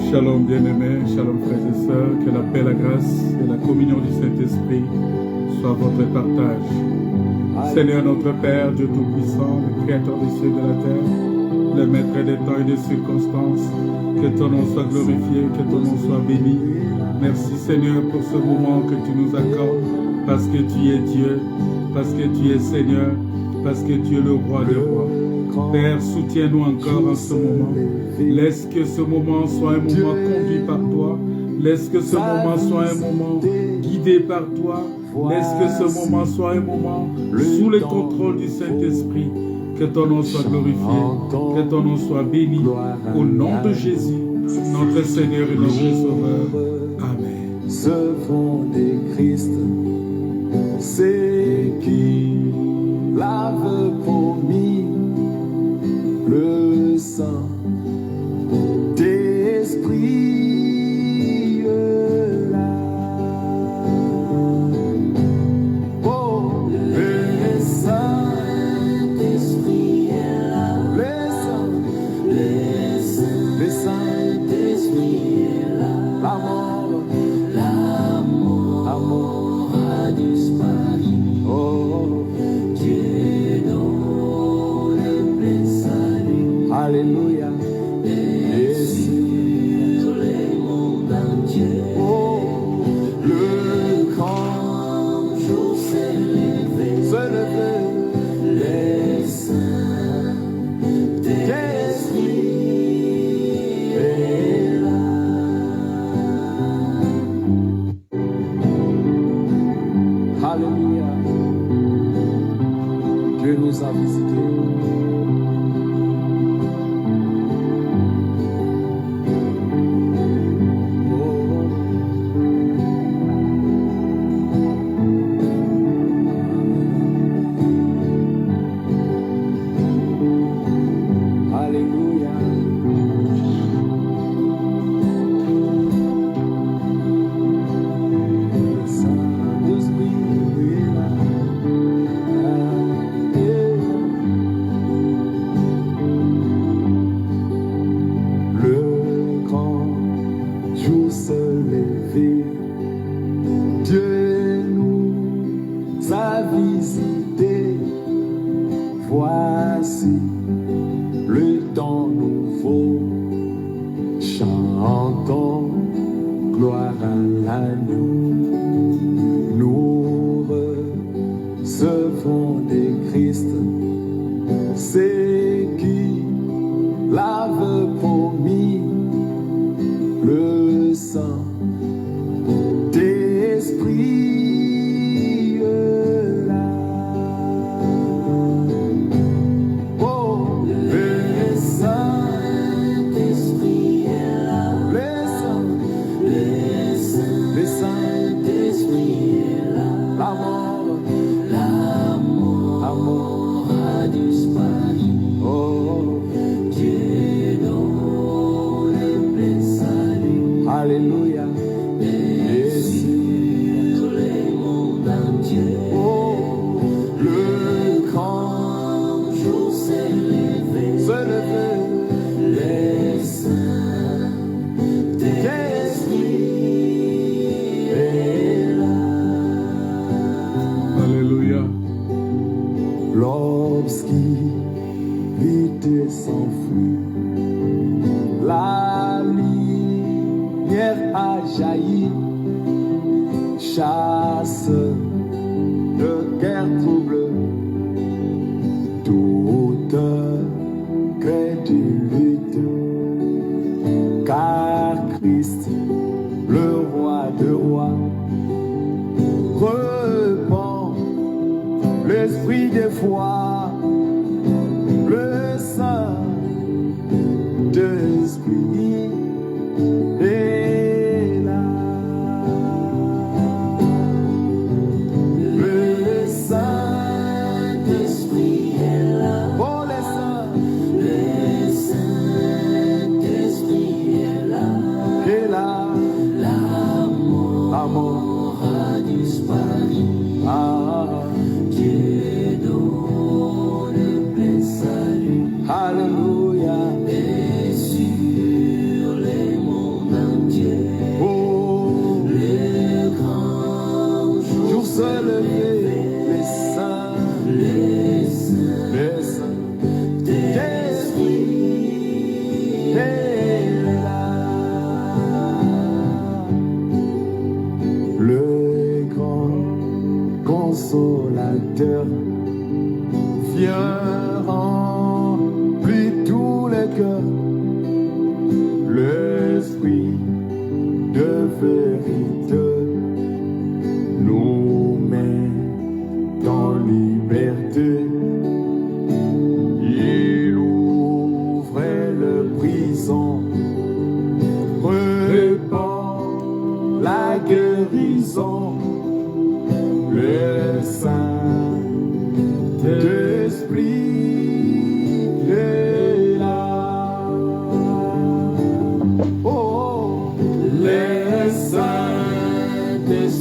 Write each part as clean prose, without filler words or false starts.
Shalom bien-aimés, shalom frères et sœurs, que la paix, la grâce et la communion du Saint-Esprit soient votre partage. Seigneur notre Père, Dieu Tout-Puissant, le Créateur des cieux et de la terre, le Maître des temps et des circonstances, que ton nom soit glorifié, que ton nom soit béni. Merci Seigneur pour ce moment que tu nous accordes, parce que tu es Dieu, parce que tu es Seigneur, parce que tu es le roi des rois. Père, soutiens-nous encore en ce moment. Laisse que ce moment soit un moment conduit par toi. Laisse que ce moment soit un moment guidé par toi. Laisse que ce moment soit un moment sous le contrôle du Saint-Esprit. Que ton nom soit glorifié, que ton nom soit béni. Au nom de Jésus, notre Seigneur et notre Sauveur. Amen. Ce fondé Christ, c'est qui lave promis le sang d'esprit là. Oh, le Saint-Esprit est là. Le Saint-Esprit est là. La mort a disparu. Oh, Dieu donne le plein salut. Alléluia. Et sur les mondes entiers, oh, le grand jour s'est levé. Les saints d'esprit est là. Alléluia. Dieu nous a visités. Dieu donne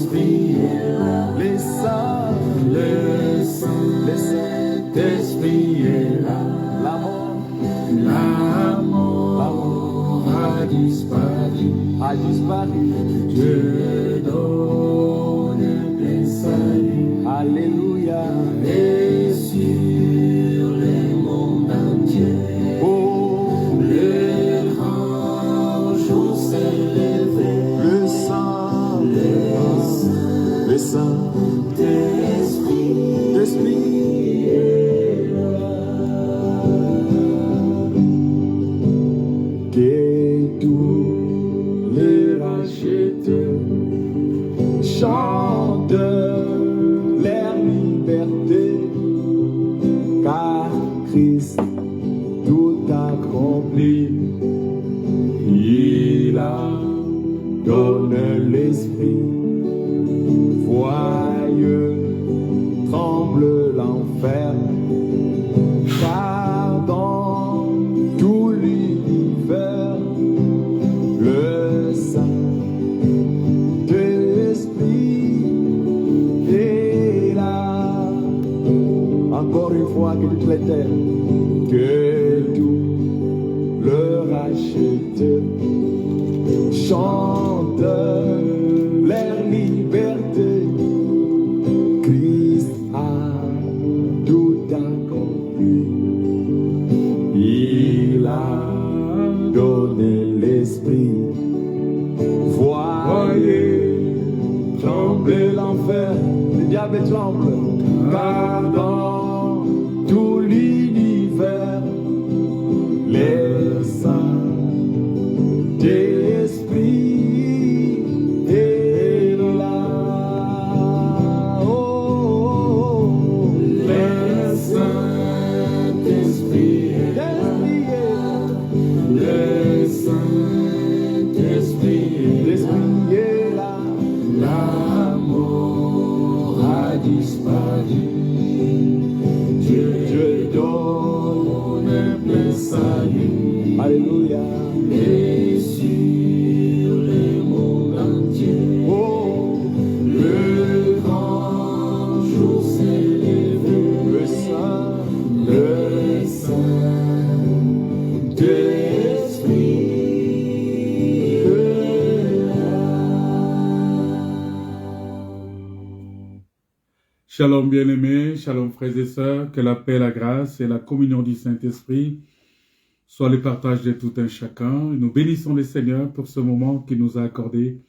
Saint-Esprit est là. Le Saint-Esprit est là. L'amour a disparu. Dieu donne plein salut. Alléluia. Et sur le monde entier, le grand jour s'est levé. Le Saint-Esprit est là. Que tous les racheteurs chantent leur liberté, car Christ tout accompli. Il a donné l'esprit. Voyeux tremble l'enfer, car dans tout l'univers, le Saint-Esprit est là. Encore une fois, que toute la terre, que tout le rachète chante leur liberté. Christ a tout accompli. Il a donné l'esprit. Voyez trembler l'enfer, le diable tremble, car dans tout l'univers, les Saint-Esprit est là. Oh, le Saint-Esprit est là. Le Saint-Esprit est là. L'amour a disparu. Dieu donne plein salut. Alléluia. Et sur le monde entier, le grand jour s'est levé. Le Saint-Esprit est là. Shalom bien-aimés, shalom frères et sœurs, que la paix, la grâce et la communion du Saint-Esprit soient le partage de tout un chacun. Nous bénissons le Seigneur pour ce moment qu'il nous a accordé,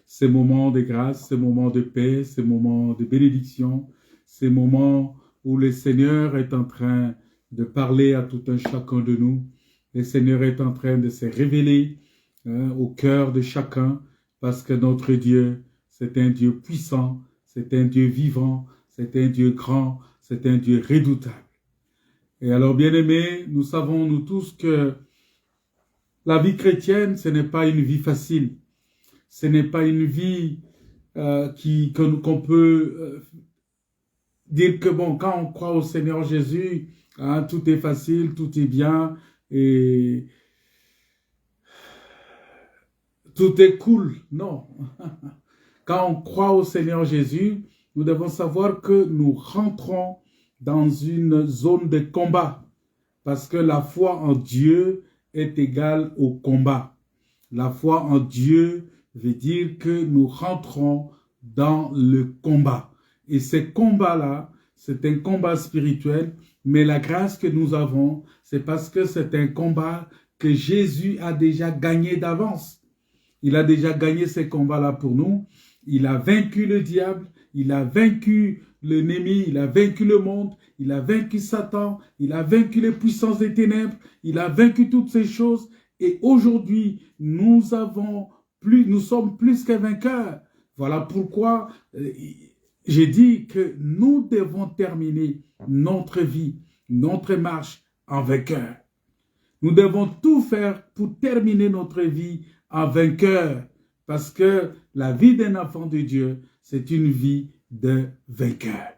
ces moments de grâce, ces moments de paix, ces moments de bénédiction, ces moments où le Seigneur est en train de parler à tout un chacun de nous. Le Seigneur est en train de se révéler au cœur de chacun, parce que notre Dieu, c'est un Dieu puissant, c'est un Dieu vivant, c'est un Dieu grand, c'est un Dieu redoutable. Et alors, bien-aimés, nous savons, nous tous, que la vie chrétienne, ce n'est pas une vie facile. Ce n'est pas une vie qu'on peut dire que, bon, quand on croit au Seigneur Jésus, hein, tout est facile, tout est bien, et tout est cool. Non. Quand on croit au Seigneur Jésus, nous devons savoir que nous rentrons dans une zone de combat, parce que la foi en Dieu est égale au combat. La foi en Dieu veut dire que nous rentrons dans le combat. Et ce combat-là, c'est un combat spirituel, mais la grâce que nous avons, c'est parce que c'est un combat que Jésus a déjà gagné d'avance. Il a déjà gagné ce combat-là pour nous. Il a vaincu le diable, il a vaincu l'ennemi, il a vaincu le monde, il a vaincu Satan, il a vaincu les puissances des ténèbres, il a vaincu toutes ces choses. Et aujourd'hui, nous sommes plus que vainqueurs. Voilà pourquoi j'ai dit que nous devons terminer notre vie, notre marche en vainqueur. Nous devons tout faire pour terminer notre vie en vainqueur, parce que la vie d'un enfant de Dieu, c'est une vie de vainqueur.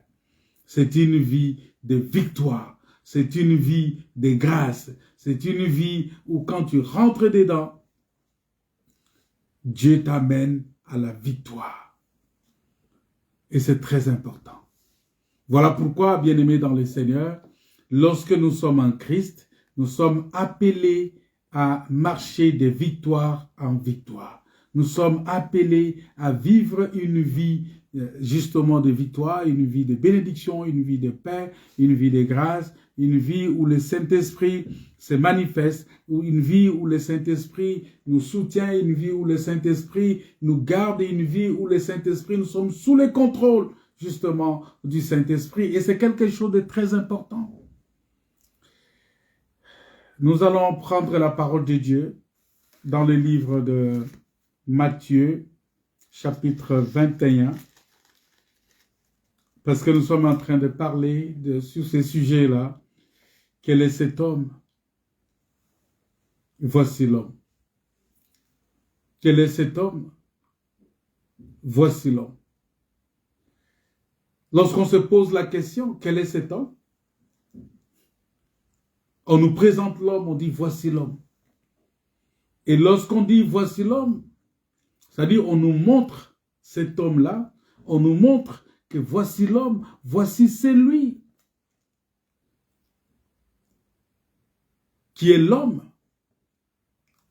C'est une vie de victoire. C'est une vie de grâce. C'est une vie où quand tu rentres dedans, Dieu t'amène à la victoire. Et c'est très important. Voilà pourquoi, bien-aimés dans le Seigneur, lorsque nous sommes en Christ, nous sommes appelés à marcher de victoire en victoire. Nous sommes appelés à vivre une vie justement de victoire, une vie de bénédiction, une vie de paix, une vie de grâce, une vie où le Saint-Esprit se manifeste, ou une vie où le Saint-Esprit nous soutient, une vie où le Saint-Esprit nous garde, une vie où le Saint-Esprit, nous sommes sous le contrôle justement du Saint-Esprit. Et c'est quelque chose de très important. Nous allons prendre la parole de Dieu dans le livre de Matthieu, chapitre 21, parce que nous sommes en train de parler sur ces sujets-là. Quel est cet homme? Voici l'homme. Quel est cet homme? Voici l'homme. Lorsqu'on se pose la question, quel est cet homme? On nous présente l'homme, on dit voici l'homme. Et lorsqu'on dit voici l'homme, c'est-à-dire on nous montre cet homme-là, on nous montre que voici l'homme, voici celui qui est l'homme,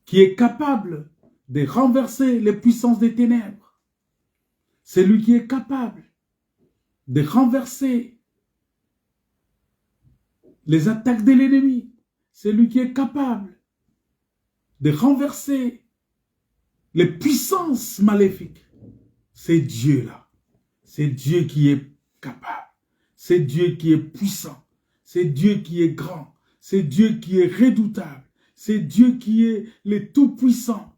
qui est capable de renverser les puissances des ténèbres. C'est lui qui est capable de renverser les attaques de l'ennemi. C'est lui qui est capable de renverser les puissances maléfiques. C'est Dieu-là. C'est Dieu qui est capable. C'est Dieu qui est puissant. C'est Dieu qui est grand. C'est Dieu qui est redoutable. C'est Dieu qui est le Tout-Puissant.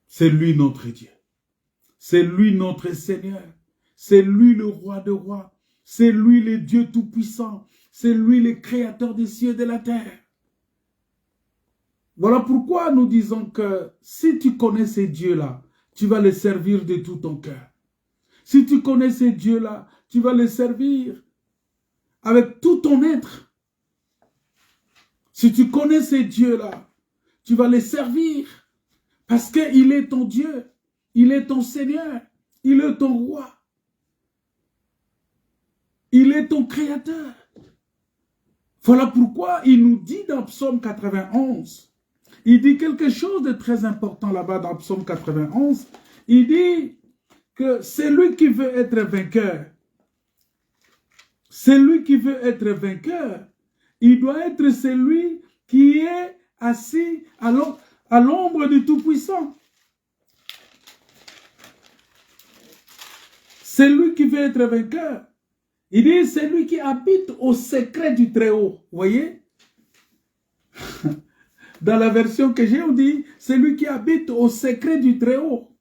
C'est lui notre Dieu. C'est lui notre Seigneur. C'est lui le roi des rois. C'est lui le Dieu Tout-Puissant. C'est lui le créateur des cieux et de la terre. Voilà pourquoi nous disons que si tu connais ces dieux-là, tu vas les servir de tout ton cœur. Si tu connais ces dieux-là, tu vas les servir avec tout ton être. Si tu connais ces dieux-là, tu vas les servir parce qu'il est ton Dieu, il est ton Seigneur, il est ton roi. Il est ton créateur. Voilà pourquoi il nous dit dans Psaume 91, il dit quelque chose de très important là-bas dans Psaume 91. Il dit que celui qui veut être vainqueur, celui qui veut être vainqueur, il doit être celui qui est assis à l'ombre du Tout-Puissant. Celui qui veut être vainqueur, il dit celui qui habite au secret du Très-Haut. Vous voyez? Dans la version que j'ai, on dit celui qui habite au secret du Très-Haut.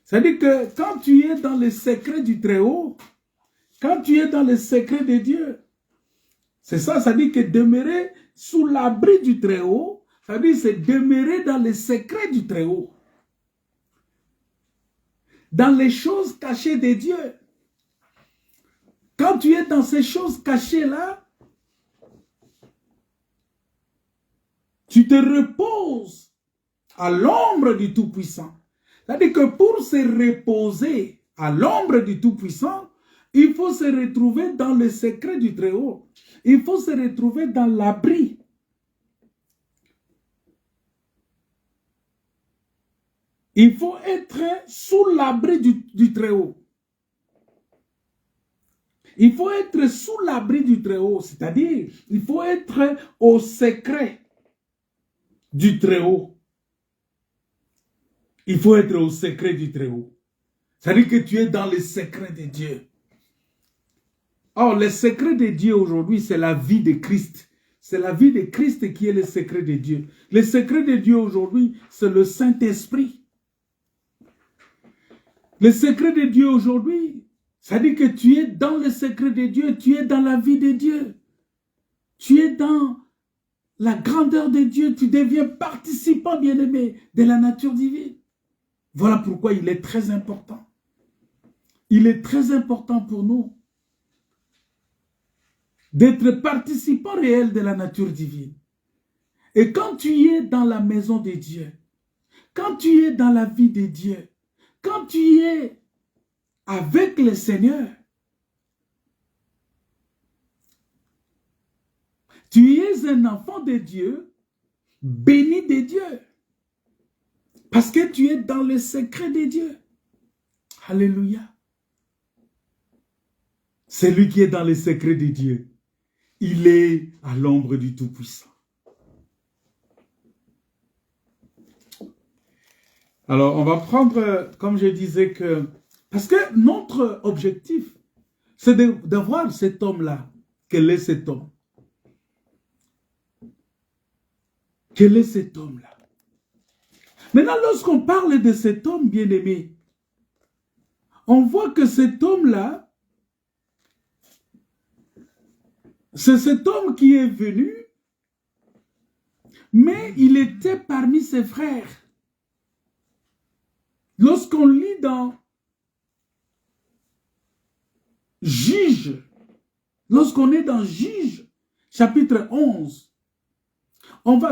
C'est-à-dire que quand tu es dans le secret du Très-Haut, quand tu es dans le secret de Dieu, c'est ça, ça dit que demeurer sous l'abri du Très-Haut, ça dit c'est demeurer dans le secret du Très-Haut. Dans les choses cachées de Dieu. Quand tu es dans ces choses cachées-là, tu te reposes à l'ombre du Tout-Puissant. C'est-à-dire que pour se reposer à l'ombre du Tout-Puissant, il faut se retrouver dans le secret du Très-Haut. Il faut se retrouver dans l'abri. Il faut être sous l'abri du Très-Haut. Il faut être sous l'abri du Très-Haut, c'est-à-dire il faut être au secret du Très-Haut. Il faut être au secret du Très-Haut. C'est-à-dire que tu es dans le secret de Dieu. Or, le secret de Dieu aujourd'hui, c'est la vie de Christ. C'est la vie de Christ qui est le secret de Dieu. Le secret de Dieu aujourd'hui, c'est le Saint-Esprit. Le secret de Dieu aujourd'hui, ça dit que tu es dans le secret de Dieu, tu es dans la vie de Dieu. Tu es dans la grandeur de Dieu, tu deviens participant, bien-aimé, de la nature divine. Voilà pourquoi il est très important. Il est très important pour nous d'être participant réel de la nature divine. Et quand tu es dans la maison de Dieu, quand tu es dans la vie de Dieu, quand tu es avec le Seigneur, tu es un enfant de Dieu, béni de Dieu. Parce que tu es dans le secret de Dieu. Alléluia. Celui qui est dans le secret de Dieu, il est à l'ombre du Tout-Puissant. Alors, on va prendre, comme je disais, parce que notre objectif, c'est de voir cet homme-là. Quel est cet homme? Quel est cet homme-là? Maintenant, lorsqu'on parle de cet homme bien-aimé, on voit que cet homme-là, c'est cet homme qui est venu, mais il était parmi ses frères. Lorsqu'on lit dans Juge, lorsqu'on est dans Juge, chapitre 11,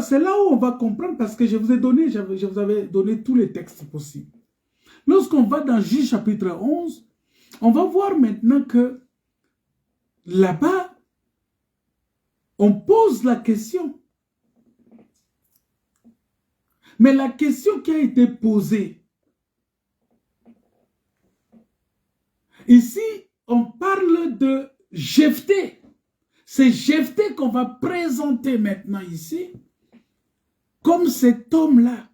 c'est là où on va comprendre, parce que je vous avais donné tous les textes possibles. Lorsqu'on va dans Juge, chapitre 11, on va voir maintenant que là-bas, on pose la question. Mais la question qui a été posée, ici, on parle de Jephthé. C'est Jephthé qu'on va présenter maintenant ici comme cet homme-là.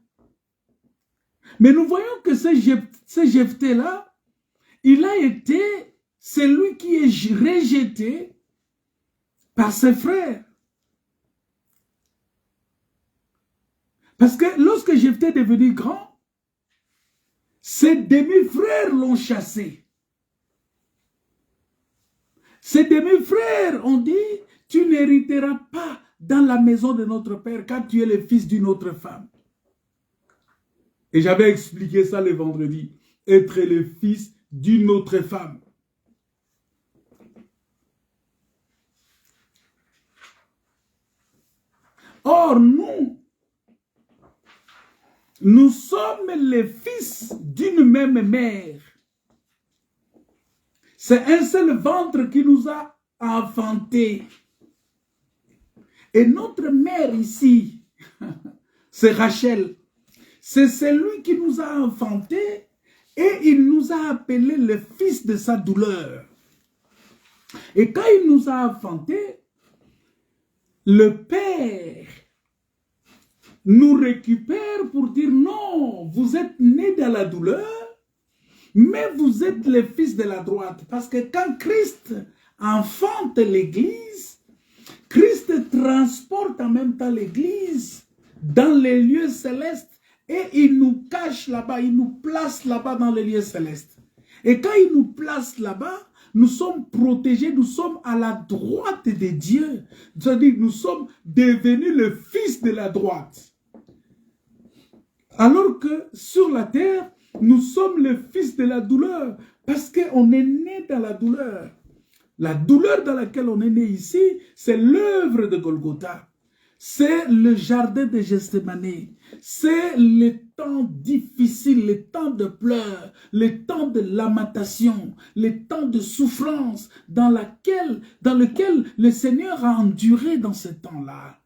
Mais nous voyons que ce Jephthé-là, il a été celui qui est rejeté par ses frères. Parce que lorsque Jephthé est devenu grand, ses demi-frères l'ont chassé. Ses demi-frères ont dit, tu n'hériteras pas dans la maison de notre père car tu es le fils d'une autre femme. Et j'avais expliqué ça le vendredi. Être le fils d'une autre femme. Or, nous sommes les fils d'une même mère. C'est un seul ventre qui nous a enfantés. Et notre mère ici, c'est Rachel. C'est celui qui nous a enfantés et il nous a appelés le fils de sa douleur. Et quand il nous a enfantés, le Père nous récupère pour dire non, vous êtes nés dans la douleur, mais vous êtes les fils de la droite. Parce que quand Christ enfante l'Église, Christ transporte en même temps l'Église dans les lieux célestes et il nous cache là-bas, il nous place là-bas dans les lieux célestes. Et quand il nous place là-bas, nous sommes protégés, nous sommes à la droite de Dieu. C'est-à-dire nous sommes devenus le fils de la droite. Alors que sur la terre, nous sommes le fils de la douleur. Parce qu'on est né dans la douleur. La douleur dans laquelle on est né ici, c'est l'œuvre de Golgotha. C'est le jardin de Gethsémani. C'est le temps difficile, le temps de pleurs, le temps de lamentation, le temps de souffrance dans lequel le Seigneur a enduré dans ce temps-là.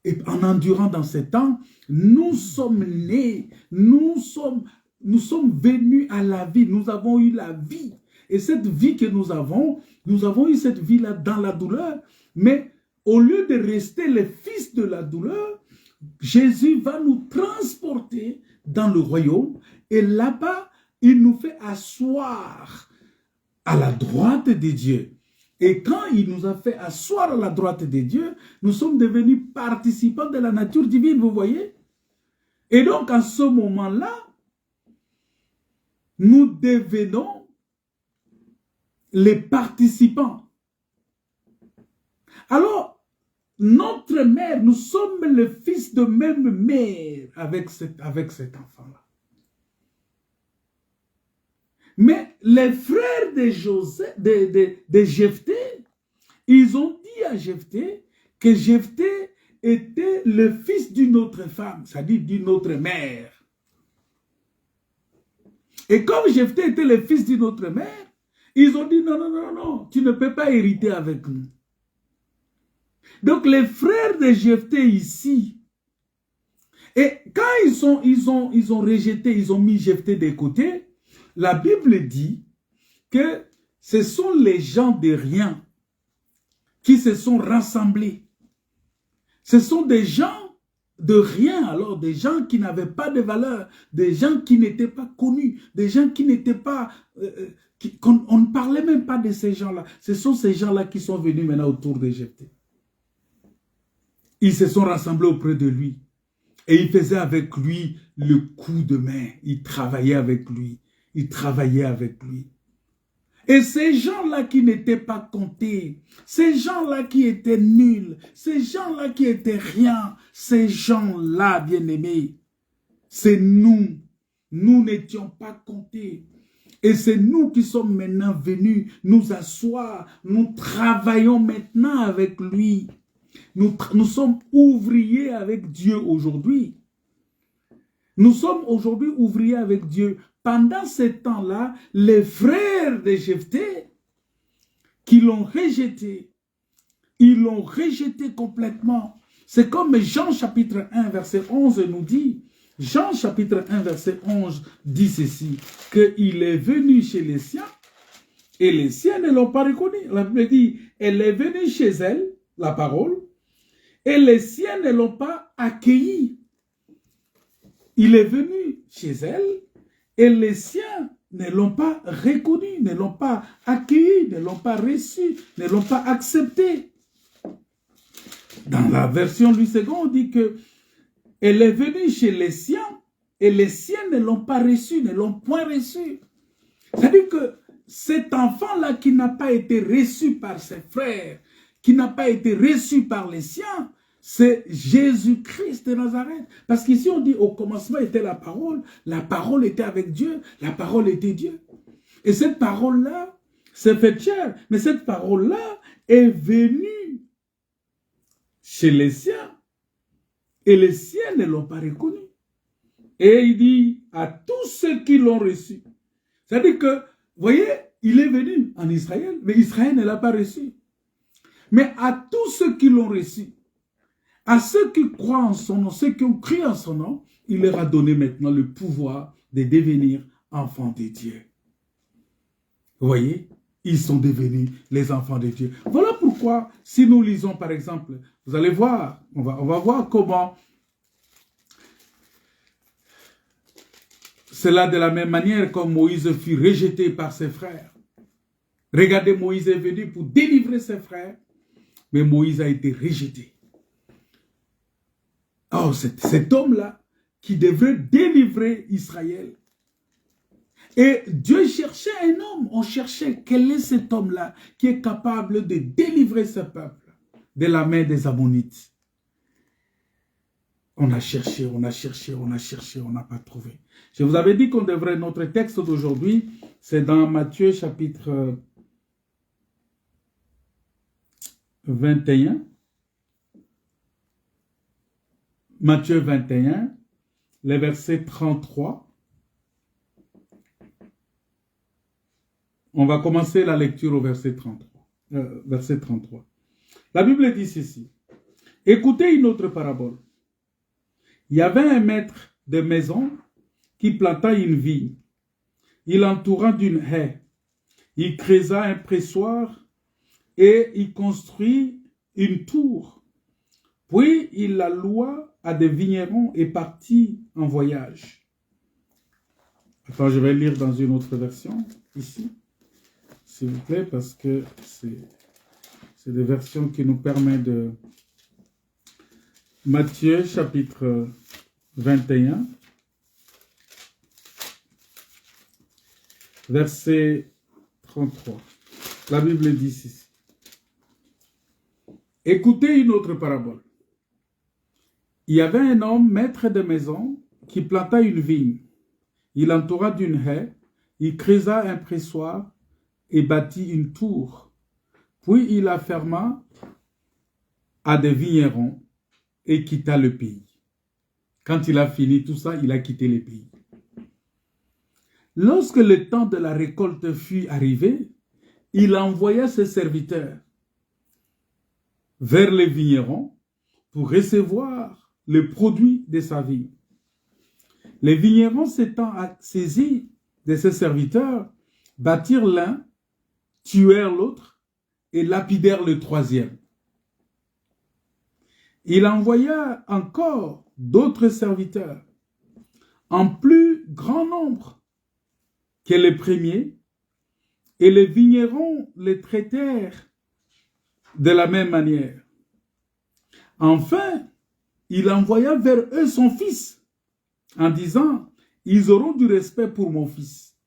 Et en endurant dans ce temps, nous sommes nés, nous sommes venus à la vie, nous avons eu la vie. Et cette vie que nous avons eu cette vie-là dans la douleur, mais au lieu de rester les fils de la douleur, Jésus va nous transporter dans le royaume et là-bas, il nous fait asseoir à la droite de Dieu. Et quand il nous a fait asseoir à la droite de Dieu, nous sommes devenus participants de la nature divine, vous voyez? Et donc, à ce moment-là, nous devenons les participants. Alors, notre mère, nous sommes le fils de même mère avec cet enfant-là. Mais les frères de Jephthé, ils ont dit à Jephthé que Jephthé était le fils d'une autre femme, c'est-à-dire d'une autre mère. Et comme Jephthé était le fils d'une autre mère, ils ont dit non, non, non, non, tu ne peux pas hériter avec nous. Donc les frères de Jephthé ici, et quand ils ont rejeté, ils ont mis Jephthé de côté, la Bible dit que ce sont les gens de rien qui se sont rassemblés. Ce sont des gens de rien, alors des gens qui n'avaient pas de valeur, des gens qui n'étaient pas connus, des gens qui n'étaient pas... on ne parlait même pas de ces gens-là. Ce sont ces gens-là qui sont venus maintenant autour de Jephthé. Ils se sont rassemblés auprès de lui. Et ils faisaient avec lui le coup de main. Ils travaillaient avec lui. Ils travaillaient avec lui. Et ces gens-là qui n'étaient pas comptés, ces gens-là qui étaient nuls, ces gens-là qui étaient rien, ces gens-là, bien-aimés, c'est nous. Nous n'étions pas comptés. Et c'est nous qui sommes maintenant venus nous asseoir. Nous travaillons maintenant avec lui. Nous sommes ouvriers avec Dieu aujourd'hui. Nous sommes aujourd'hui ouvriers avec Dieu. Pendant ce temps-là, les frères de Jephthé, qui l'ont rejeté, ils l'ont rejeté complètement. C'est comme Jean chapitre 1, verset 11 nous dit, Jean chapitre 1, verset 11 dit ceci, qu'il est venu chez les siens, et les siens ne l'ont pas reconnu. La Bible dit, elle est venue chez elle, la parole, et les siens ne l'ont pas accueilli. Il est venu chez elle, et les siens ne l'ont pas reconnu, ne l'ont pas accueilli, ne l'ont pas reçu, ne l'ont pas accepté. Dans la version Louis II, on dit que elle est venue chez les siens, et les siens ne l'ont pas reçu, ne l'ont point reçu. C'est-à-dire que cet enfant-là qui n'a pas été reçu par ses frères, qui n'a pas été reçu par les siens, c'est Jésus-Christ de Nazareth. Parce qu'ici on dit au commencement était la parole était avec Dieu, la parole était Dieu. Et cette parole-là s'est faite chair, mais cette parole-là est venue chez les siens, et les siens ne l'ont pas reconnu. Et il dit à tous ceux qui l'ont reçu. C'est-à-dire que, vous voyez, il est venu en Israël, mais Israël ne l'a pas reçu. Mais à tous ceux qui l'ont reçu, à ceux qui croient en son nom, ceux qui ont cru en son nom, il leur a donné maintenant le pouvoir de devenir enfants de Dieu. Vous voyez, ils sont devenus les enfants de Dieu. Voilà pourquoi, si nous lisons par exemple, vous allez voir, on va voir comment cela de la même manière comme Moïse fut rejeté par ses frères. Regardez, Moïse est venu pour délivrer ses frères, mais Moïse a été rejeté. Oh, cet homme-là qui devrait délivrer Israël. Et Dieu cherchait un homme. On cherchait quel est cet homme-là qui est capable de délivrer ce peuple de la main des Ammonites. On a cherché, on a cherché, on a cherché, on n'a pas trouvé. Je vous avais dit qu'on devrait, notre texte d'aujourd'hui, c'est dans Matthieu chapitre 21. Matthieu 21, le verset 33. On va commencer la lecture au verset 33. La Bible dit ceci. Écoutez une autre parabole. Il y avait un maître de maison qui planta une vigne. Il l'entoura d'une haie. Il creusa un pressoir et il construit une tour. Puis il la loua à des vignerons et partit en voyage. Attends, je vais lire dans une autre version, ici, s'il vous plaît, parce que c'est des versions qui nous permettent de... Matthieu, chapitre 21, verset 33. La Bible dit ceci. Écoutez une autre parabole. Il y avait un homme, maître de maison, qui planta une vigne. Il l'entoura d'une haie, il creusa un pressoir et bâtit une tour. Puis il la ferma à des vignerons et quitta le pays. Quand il a fini tout ça, il a quitté le pays. lorsque le temps de la récolte fut arrivé, il envoya ses serviteurs vers les vignerons pour recevoir le produit de sa vigne. Les vignerons s'étant saisis de ses serviteurs, battirent l'un, tuèrent l'autre et lapidèrent le troisième. Il envoya encore d'autres serviteurs, en plus grand nombre que les premiers, et les vignerons les traitèrent de la même manière. Enfin, il envoya vers eux son fils, en disant, « Ils auront du respect pour mon fils. »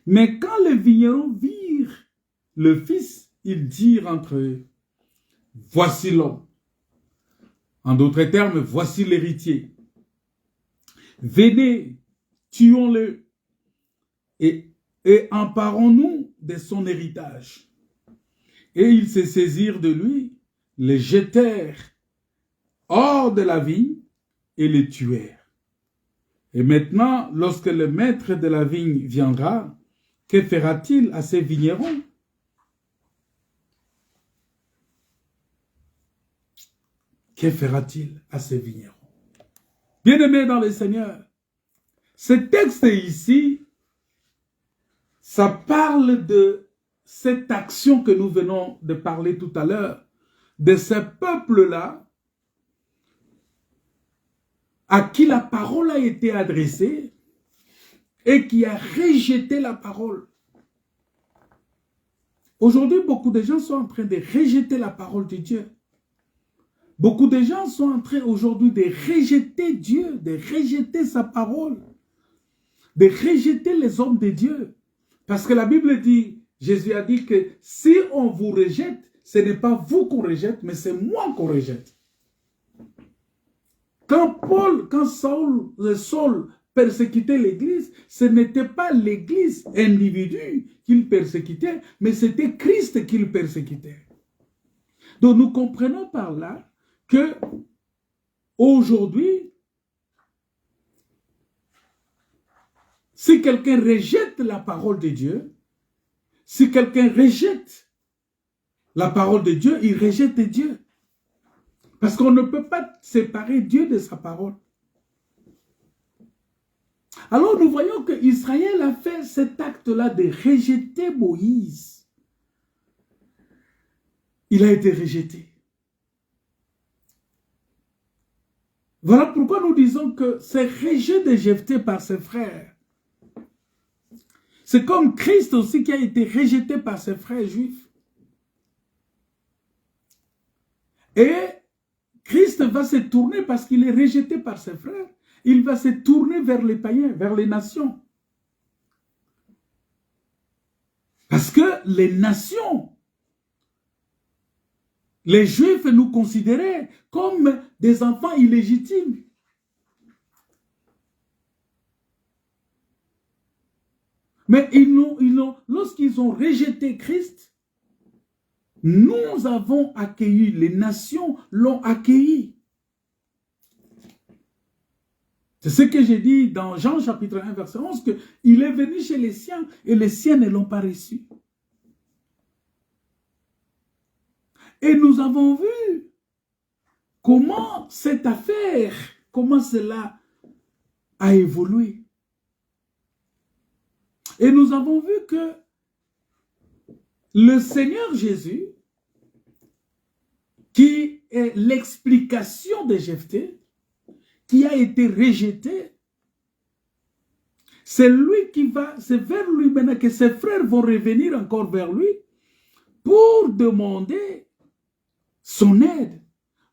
Mais quand les vignerons virent le fils, ils dirent entre eux, « Voici l'homme. » En d'autres termes, voici l'héritier. Venez, tuons-le et emparons-nous de son héritage. Et ils se saisirent de lui, le jetèrent hors de la vigne et le tuèrent. Et maintenant, lorsque le maître de la vigne viendra, que fera-t-il à ces vignerons? Que fera-t-il à ces vignerons? Bien-aimés dans le Seigneur, ce texte ici, ça parle de cette action que nous venons de parler tout à l'heure, de ce peuple-là, à qui la parole a été adressée et qui a rejeté la parole. Aujourd'hui, beaucoup de gens sont en train de rejeter la parole de Dieu. Beaucoup de gens sont en train aujourd'hui de rejeter Dieu, de rejeter sa parole, de rejeter les hommes de Dieu. Parce que la Bible dit, Jésus a dit que si on vous rejette, ce n'est pas vous qu'on rejette, mais c'est moi qu'on rejette. Quand Saul persécutait l'Église, ce n'était pas l'Église individu qu'il persécutait, mais c'était Christ qu'il persécutait. Donc nous comprenons par là que aujourd'hui, si quelqu'un rejette la parole de Dieu, si quelqu'un rejette la parole de Dieu, il rejette Dieu. Parce qu'on ne peut pas séparer Dieu de sa parole. Alors nous voyons que Israël a fait cet acte-là de rejeter Moïse. Il a été rejeté. Voilà pourquoi nous disons que ce rejet de Jephthé par ses frères, c'est comme Christ aussi qui a été rejeté par ses frères juifs. Et Christ va se tourner parce qu'il est rejeté par ses frères. Il va se tourner vers les païens, vers les nations. Parce que les nations, les Juifs nous considéraient comme des enfants illégitimes. Mais lorsqu'ils ont rejeté Christ, nous avons accueilli, les nations l'ont accueilli. C'est ce que j'ai dit dans Jean chapitre 1 verset 11, qu'il est venu chez les siens et les siens ne l'ont pas reçu. Et nous avons vu comment cette affaire, comment cela a évolué. Et nous avons vu que le Seigneur Jésus, qui est l'explication de Jephthé, qui a été rejeté, c'est lui qui va, c'est vers lui maintenant que ses frères vont revenir encore vers lui pour demander son aide,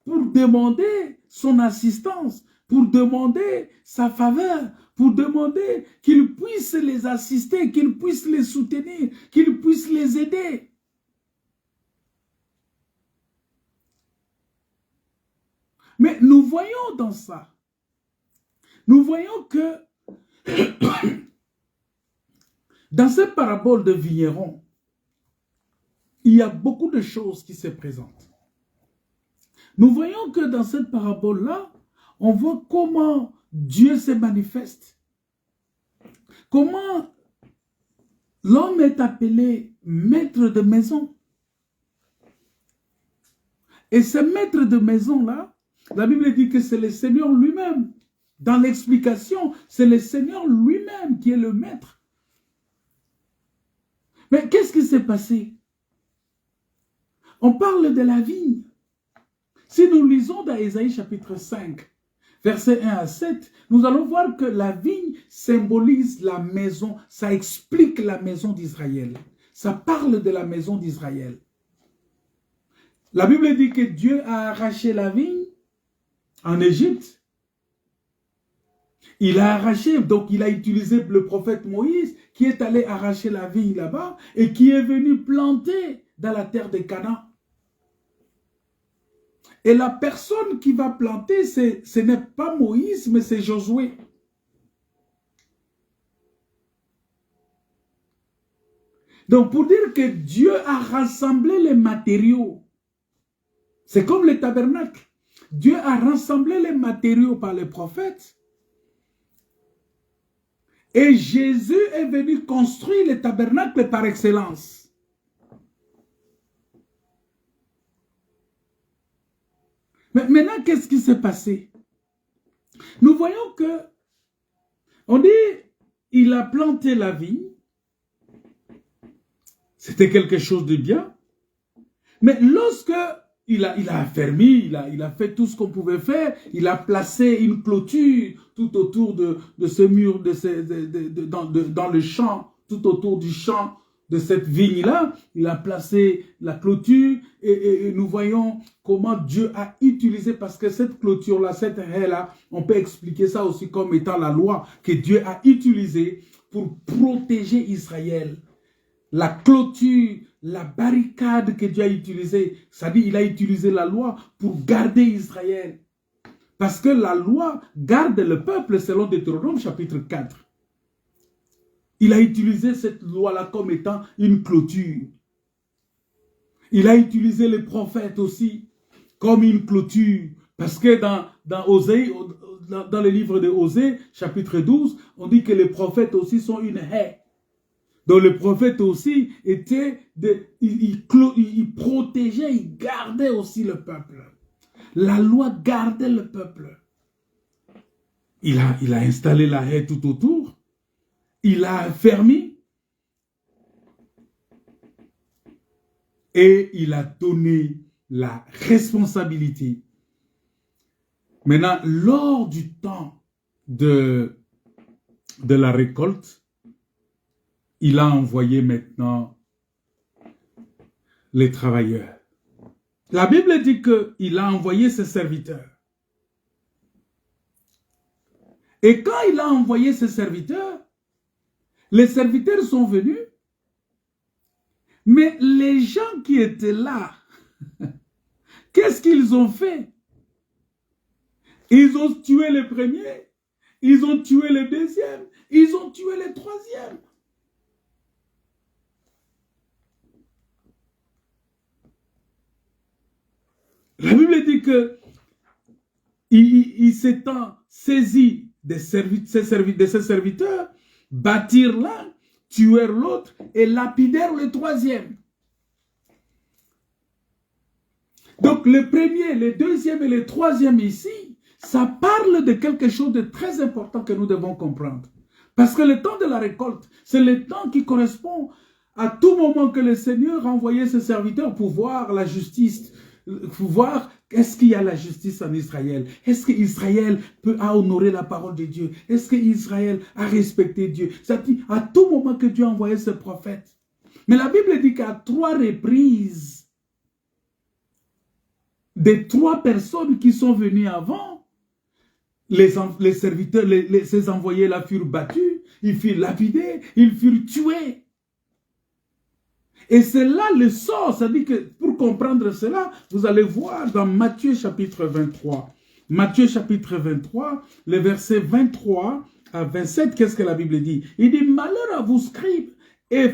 pour demander son assistance, pour demander sa faveur, pour demander qu'il puisse les assister, qu'il puisse les soutenir, qu'il puisse les aider. Mais nous voyons dans ça, nous voyons que dans cette parabole de vigneron, il y a beaucoup de choses qui se présentent. Nous voyons que dans cette parabole-là, on voit comment Dieu se manifeste? Comment l'homme est appelé maître de maison? Et ce maître de maison-là, la Bible dit que c'est le Seigneur lui-même. Dans l'explication, c'est le Seigneur lui-même qui est le maître. Mais qu'est-ce qui s'est passé? On parle de la vigne. Si nous lisons dans Ésaïe chapitre 5, versets 1 à 7, nous allons voir que la vigne symbolise la maison, ça explique la maison d'Israël. Ça parle de la maison d'Israël. La Bible dit que Dieu a arraché la vigne en Égypte. Il a arraché, donc il a utilisé le prophète Moïse qui est allé arracher la vigne là-bas et qui est venu planter dans la terre de Canaan. Et la personne qui va planter, ce n'est pas Moïse, mais c'est Josué. Donc pour dire que Dieu a rassemblé les matériaux, c'est comme le tabernacle. Dieu a rassemblé les matériaux par les prophètes. Et Jésus est venu construire le tabernacle par excellence. Mais maintenant, qu'est-ce qui s'est passé? Nous voyons que, on dit, il a planté la vigne. C'était quelque chose de bien. Mais lorsque il a affermi, il a fait tout ce qu'on pouvait faire, il a placé une clôture tout autour de ce mur, dans le champ, tout autour du champ de cette vigne-là, il a placé la clôture et nous voyons comment Dieu a utilisé, parce que cette clôture-là, cette haie-là, on peut expliquer ça aussi comme étant la loi que Dieu a utilisée pour protéger Israël. La clôture, la barricade que Dieu a utilisée, c'est-à-dire il a utilisé la loi pour garder Israël. Parce que la loi garde le peuple selon Deutéronome chapitre 4. Il a utilisé cette loi-là comme étant une clôture. Il a utilisé les prophètes aussi comme une clôture. Parce que dans Osée, dans le livre de Osée, chapitre 12, on dit que les prophètes aussi sont une haie. Donc les prophètes aussi étaient, ils protégeaient, ils gardaient aussi le peuple. La loi gardait le peuple. Il a installé la haie tout autour. Il a affermi. Et il a donné la responsabilité. Maintenant, lors du temps de la récolte, il a envoyé maintenant les travailleurs. La Bible dit qu'il a envoyé ses serviteurs. Et quand il a envoyé ses serviteurs, les serviteurs sont venus, mais les gens qui étaient là, qu'est-ce qu'ils ont fait? Ils ont tué les premiers, ils ont tué les deuxièmes, ils ont tué les troisièmes. La Bible dit que il s'étant saisi de ses serviteurs, bâtirent l'un, tuèrent l'autre et lapidèrent le troisième. Donc le premier, le deuxième et le troisième ici, ça parle de quelque chose de très important que nous devons comprendre. Parce que le temps de la récolte, c'est le temps qui correspond à tout moment que le Seigneur a envoyé ses serviteurs pour voir la justice, pour voir est-ce qu'il y a la justice en Israël. Est-ce qu'Israël a honoré la parole de Dieu? Est-ce qu'Israël a respecté Dieu? C'est-à-dire à tout moment que Dieu a envoyé ses prophètes. Mais la Bible dit qu'à 3 reprises, des 3 personnes qui sont venues avant, les serviteurs, ces envoyés-là furent battus, ils furent lapidés, ils furent tués. Et c'est là le sort, c'est-à-dire que pour comprendre cela, vous allez voir dans Matthieu chapitre 23. Matthieu chapitre 23, le verset 23 à 27, qu'est-ce que la Bible dit? Il dit, malheur à vous scribes et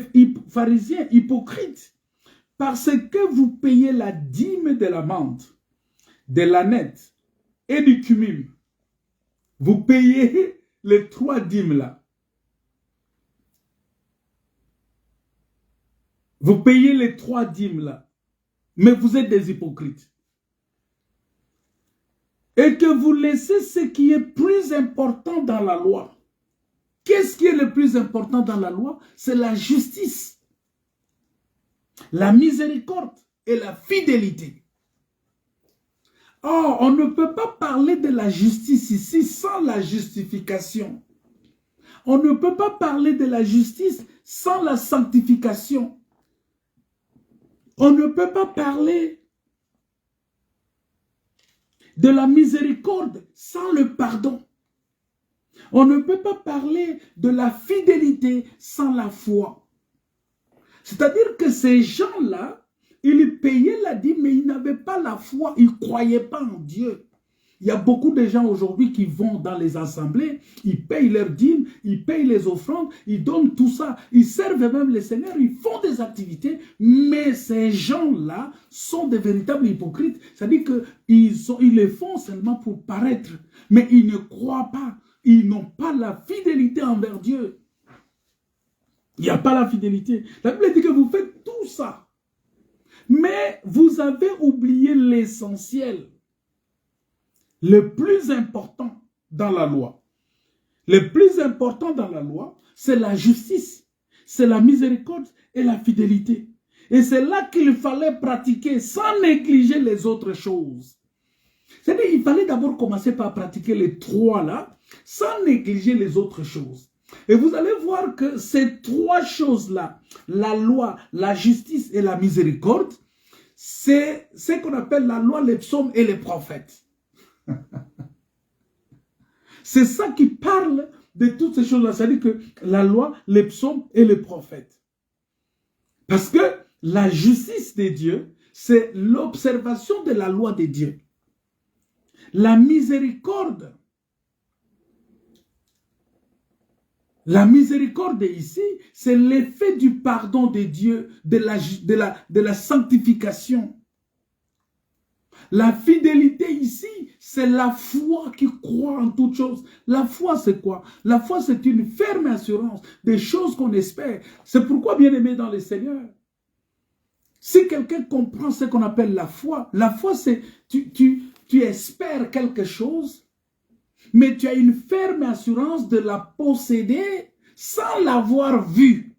pharisiens hypocrites, parce que vous payez la dîme de la menthe, de l'âneth et du cumul. Vous payez les 3 dîmes là. Vous payez les 3 dîmes là. Mais vous êtes des hypocrites. Et que vous laissez ce qui est plus important dans la loi. Qu'est-ce qui est le plus important dans la loi? C'est la justice, la miséricorde et la fidélité. Or, on ne peut pas parler de la justice ici sans la justification. On ne peut pas parler de la justice sans la sanctification. On ne peut pas parler de la miséricorde sans le pardon. On ne peut pas parler de la fidélité sans la foi. C'est-à-dire que ces gens-là, ils payaient la dîme, mais ils n'avaient pas la foi, ils ne croyaient pas en Dieu. Il y a beaucoup de gens aujourd'hui qui vont dans les assemblées, ils payent leurs dîmes, ils payent les offrandes, ils donnent tout ça, ils servent même le Seigneur, ils font des activités, mais ces gens-là sont des véritables hypocrites. C'est-à-dire qu'ils les font seulement pour paraître, mais ils ne croient pas, ils n'ont pas la fidélité envers Dieu. Il n'y a pas la fidélité. La Bible dit que vous faites tout ça, mais vous avez oublié l'essentiel. Le plus important dans la loi. Le plus important dans la loi, c'est la justice, c'est la miséricorde et la fidélité. Et c'est là qu'il fallait pratiquer sans négliger les autres choses. C'est-à-dire qu'il fallait d'abord commencer par pratiquer les 3 là, sans négliger les autres choses. Et vous allez voir que ces 3 choses-là, la loi, la justice et la miséricorde, c'est ce qu'on appelle la loi, les psaumes et les prophètes. C'est ça qui parle de toutes ces choses-là. C'est-à-dire que la loi, les psaumes et les prophètes. Parce que la justice de Dieu, c'est l'observation de la loi de Dieu. La miséricorde ici, c'est l'effet du pardon de Dieu, de la sanctification. La fidélité ici, c'est la foi qui croit en toutes choses. La foi, c'est quoi? La foi, c'est une ferme assurance des choses qu'on espère. C'est pourquoi, bien aimé dans le Seigneur, si quelqu'un comprend ce qu'on appelle la foi c'est tu espères quelque chose, mais tu as une ferme assurance de la posséder sans l'avoir vue.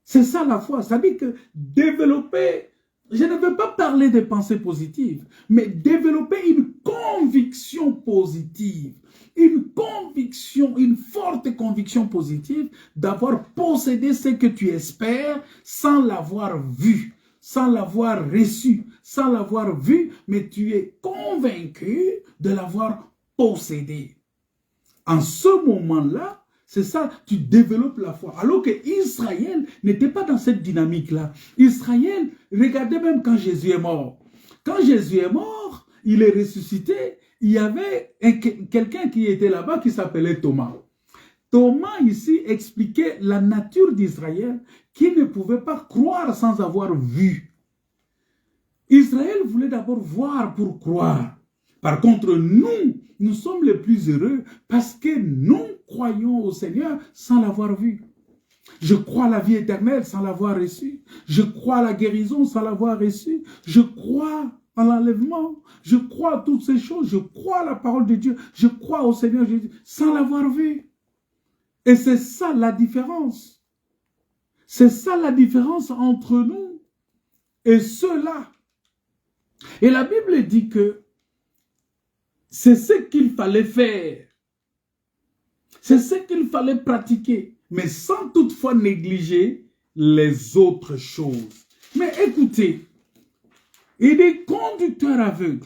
C'est ça la foi. C'est-à-dire que développer... Je ne veux pas parler des pensées positives, mais développer une conviction positive, une conviction, une forte conviction positive d'avoir possédé ce que tu espères sans l'avoir vu, sans l'avoir reçu, sans l'avoir vu, mais tu es convaincu de l'avoir possédé. En ce moment-là, c'est ça, tu développes la foi. Alors que Israël n'était pas dans cette dynamique-là. Israël, regardez même quand Jésus est mort. Quand Jésus est mort, il est ressuscité, il y avait quelqu'un qui était là-bas qui s'appelait Thomas. Thomas ici expliquait la nature d'Israël qui ne pouvait pas croire sans avoir vu. Israël voulait d'abord voir pour croire. Par contre, nous sommes les plus heureux parce que nous croyons au Seigneur sans l'avoir vu. Je crois à la vie éternelle sans l'avoir reçue. Je crois à la guérison sans l'avoir reçue. Je crois à l'enlèvement. Je crois à toutes ces choses. Je crois à la parole de Dieu. Je crois au Seigneur Jésus sans l'avoir vu. Et c'est ça la différence. C'est ça la différence entre nous et ceux-là. Et la Bible dit que c'est ce qu'il fallait faire. C'est ce qu'il fallait pratiquer, mais sans toutefois négliger les autres choses. Mais écoutez, il y a des conducteurs aveugles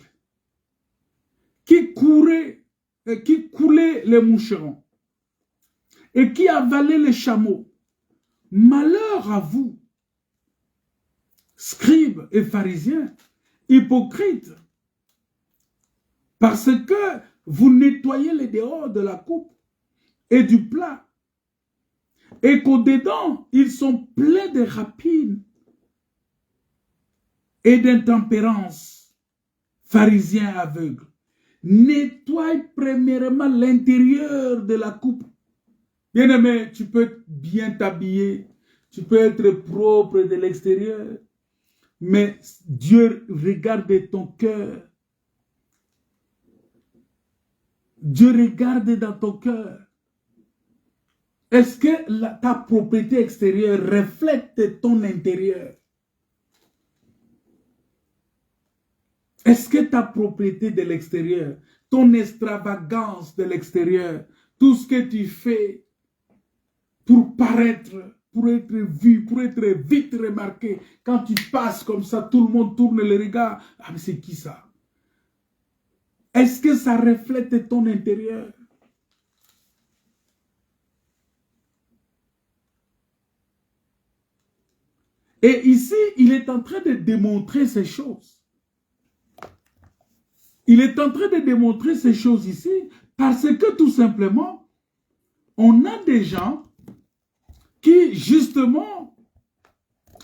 qui coulaient les moucherons et qui avalaient les chameaux. Malheur à vous, scribes et pharisiens, hypocrites, parce que vous nettoyez les dehors de la coupe et du plat, et qu'au-dedans, ils sont pleins de rapines et d'intempérance, pharisiens aveugles. nettoie premièrement l'intérieur de la coupe. Bien-aimé, tu peux bien t'habiller, tu peux être propre de l'extérieur, mais Dieu regarde ton cœur. Dieu regarde dans ton cœur. Est-ce que ta propriété extérieure reflète ton intérieur? Est-ce que ta propriété de l'extérieur, ton extravagance de l'extérieur, tout ce que tu fais pour paraître, pour être vu, pour être vite remarqué, quand tu passes comme ça, tout le monde tourne le regard. Ah, mais c'est qui ça? Est-ce que ça reflète ton intérieur? Et ici, il est en train de démontrer ces choses. Il est en train de démontrer ces choses ici parce que tout simplement, on a des gens qui justement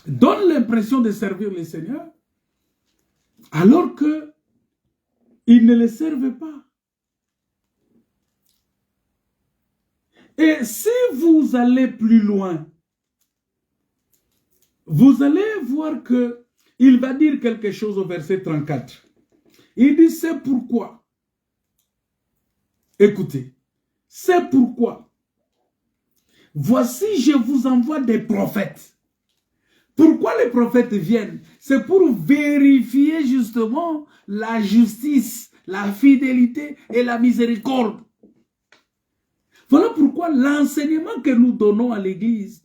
donnent l'impression de servir le Seigneur alors qu'ils ne le servent pas. Et si vous allez plus loin, vous allez voir qu'il va dire quelque chose au verset 34. Il dit, c'est pourquoi. Écoutez, c'est pourquoi. Voici, je vous envoie des prophètes. Pourquoi les prophètes viennent? C'est pour vérifier justement la justice, la fidélité et la miséricorde. Voilà pourquoi l'enseignement que nous donnons à l'Église,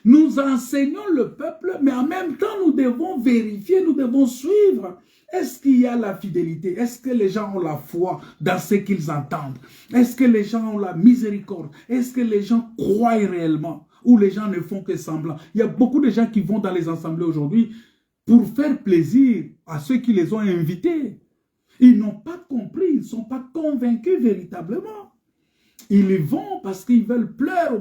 nous enseignons le peuple, mais en même temps, nous devons vérifier, nous devons suivre. Est-ce qu'il y a la fidélité? Est-ce que les gens ont la foi dans ce qu'ils entendent? Est-ce que les gens ont la miséricorde? Est-ce que les gens croient réellement? Ou les gens ne font que semblant? Il y a beaucoup de gens qui vont dans les assemblées aujourd'hui pour faire plaisir à ceux qui les ont invités. Ils n'ont pas compris, ils ne sont pas convaincus véritablement. Ils y vont parce qu'ils veulent plaire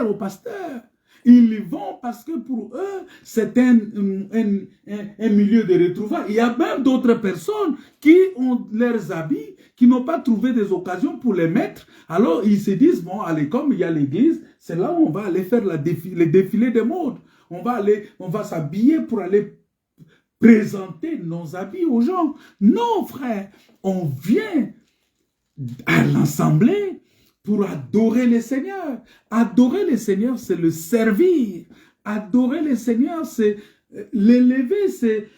au pasteur. Ils y vont parce que pour eux, c'est un milieu de retrouvailles. Il y a même d'autres personnes qui ont leurs habits, qui n'ont pas trouvé des occasions pour les mettre. Alors, ils se disent, bon, allez, comme il y a l'église, c'est là où on va aller faire les défilés de mode. On va s'habiller pour aller présenter nos habits aux gens. Non, frère, on vient à l'assemblée pour adorer le Seigneur. Adorer le Seigneur, c'est le servir. Adorer le Seigneur, c'est l'élever, c'est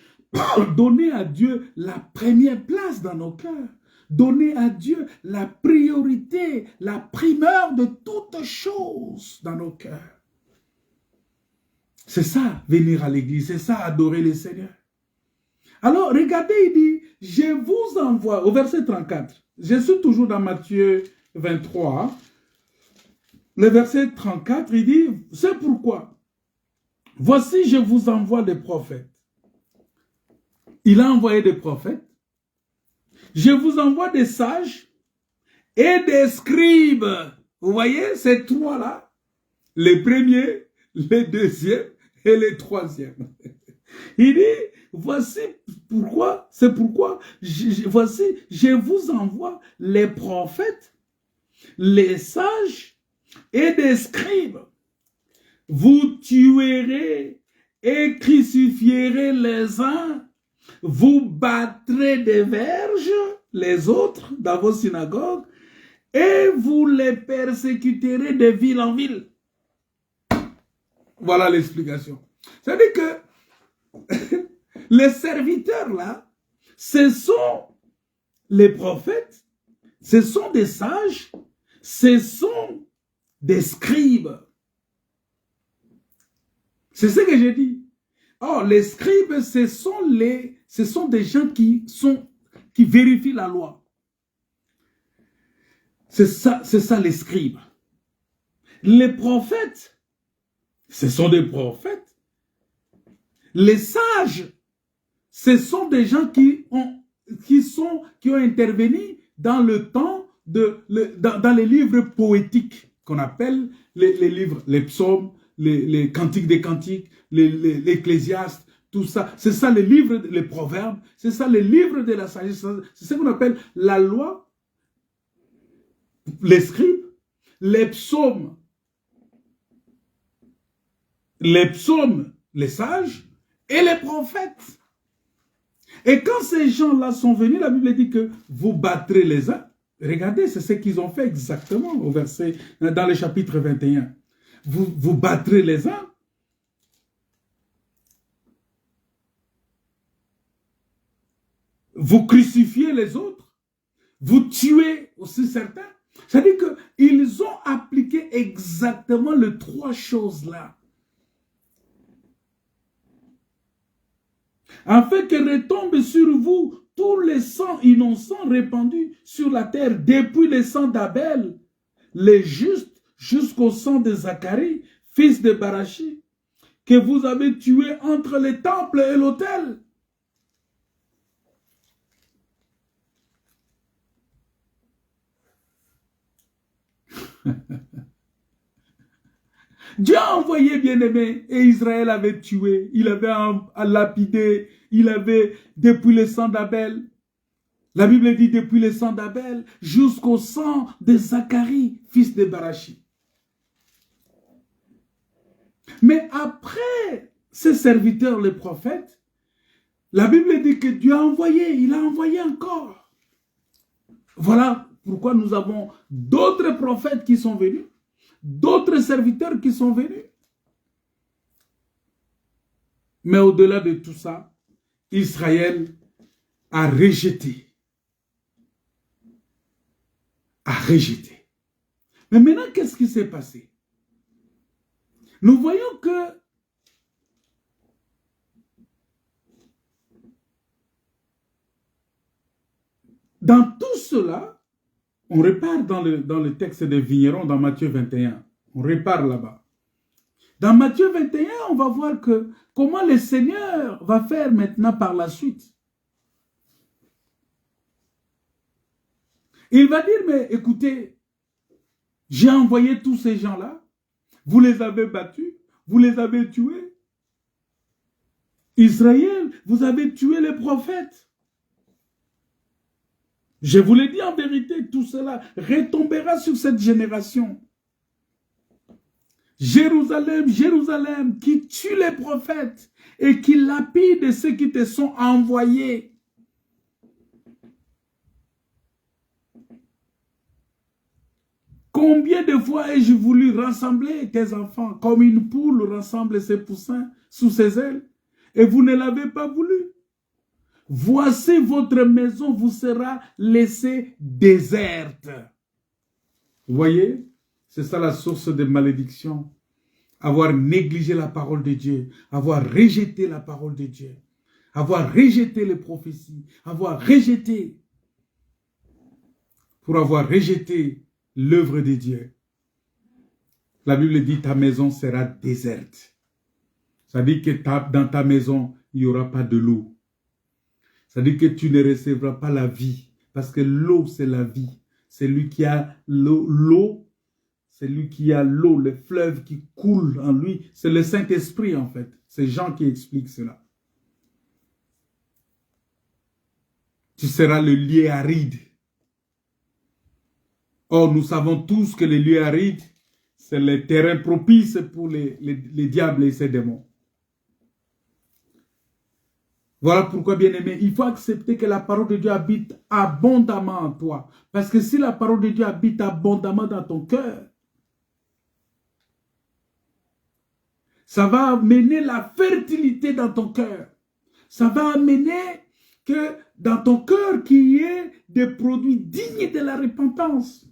donner à Dieu la première place dans nos cœurs. Donner à Dieu la priorité, la primeur de toutes choses dans nos cœurs. C'est ça, venir à l'église, c'est ça, adorer le Seigneur. Alors, regardez, il dit, je vous envoie, au verset 34, je suis toujours dans Matthieu 23, le verset 34, il dit, c'est pourquoi, voici je vous envoie des prophètes. Il a envoyé des prophètes. Je vous envoie des sages et des scribes. Vous voyez ces trois-là? Les premiers, les deuxièmes et les troisièmes. Il dit, voici pourquoi, c'est pourquoi, voici, je vous envoie les prophètes, les sages et des scribes. Vous tuerez et crucifierez les uns, vous battrez des verges, les autres, dans vos synagogues, et vous les persécuterez de ville en ville. Voilà l'explication. C'est-à-dire que les serviteurs là, ce sont les prophètes, ce sont des sages, ce sont des scribes. C'est ce que j'ai dit. Or, les scribes, ce sont des gens qui vérifient la loi. C'est ça les scribes. Les prophètes, ce sont des prophètes. Les sages, ce sont des gens qui ont intervenu dans le temps, dans les livres poétiques qu'on appelle les livres, les psaumes, les cantiques des cantiques, l'Ecclésiaste, tout ça. C'est ça les livres, les proverbes, c'est ça les livres de la sagesse. C'est ce qu'on appelle la loi, les scribes, les psaumes, les sages et les prophètes. Et quand ces gens-là sont venus, la Bible dit que vous battrez les uns. Regardez, c'est ce qu'ils ont fait exactement au verset, dans le chapitre 21. Vous battrez les uns. Vous crucifiez les autres. Vous tuez aussi certains. C'est-à-dire qu'ils ont appliqué exactement les trois choses-là. Afin que retombe sur vous tous les sangs innocents répandus sur la terre, depuis le sang d'Abel, les justes, jusqu'au sang de Zacharie, fils de Barachi, que vous avez tué entre le temple et l'autel. Dieu a envoyé bien-aimé et Israël avait tué, il avait lapidé, il avait depuis le sang d'Abel. La Bible dit depuis le sang d'Abel jusqu'au sang de Zacharie, fils de Barachi. Mais après ces serviteurs, les prophètes, la Bible dit que Dieu a envoyé, il a envoyé encore. Voilà pourquoi nous avons d'autres prophètes qui sont venus. D'autres serviteurs qui sont venus. Mais au-delà de tout ça, Israël a rejeté. Mais maintenant, qu'est-ce qui s'est passé? Nous voyons que dans tout cela, on repart dans le texte des vignerons dans Matthieu 21. On repart là-bas. Dans Matthieu 21, on va voir comment le Seigneur va faire maintenant par la suite. Il va dire, mais écoutez, j'ai envoyé tous ces gens-là, vous les avez battus, vous les avez tués. Israël, vous avez tué les prophètes. Je vous l'ai dit en vérité, tout cela retombera sur cette génération. Jérusalem, Jérusalem, qui tue les prophètes et qui lapide ceux qui te sont envoyés. Combien de fois ai-je voulu rassembler tes enfants comme une poule rassemble ses poussins sous ses ailes et vous ne l'avez pas voulu? Voici votre maison vous sera laissée déserte. Vous voyez, c'est ça la source de malédiction. Avoir négligé la parole de Dieu, avoir rejeté la parole de Dieu, avoir rejeté les prophéties, avoir rejeté, pour avoir rejeté l'œuvre de Dieu. La Bible dit ta maison sera déserte. Ça dit que dans ta maison, il n'y aura pas de l'eau. Ça dit que tu ne recevras pas la vie. Parce que l'eau, c'est la vie. C'est lui qui a l'eau. C'est lui qui a l'eau, le fleuve qui coule en lui. C'est le Saint-Esprit, en fait. C'est Jean qui explique cela. Tu seras le lieu aride. Or, nous savons tous que les lieux arides, c'est le terrain propice pour les diables et ses démons. Voilà pourquoi, bien-aimé, il faut accepter que la parole de Dieu habite abondamment en toi. Parce que si la parole de Dieu habite abondamment dans ton cœur, ça va amener la fertilité dans ton cœur. Ça va amener que dans ton cœur qu'il y ait des produits dignes de la repentance.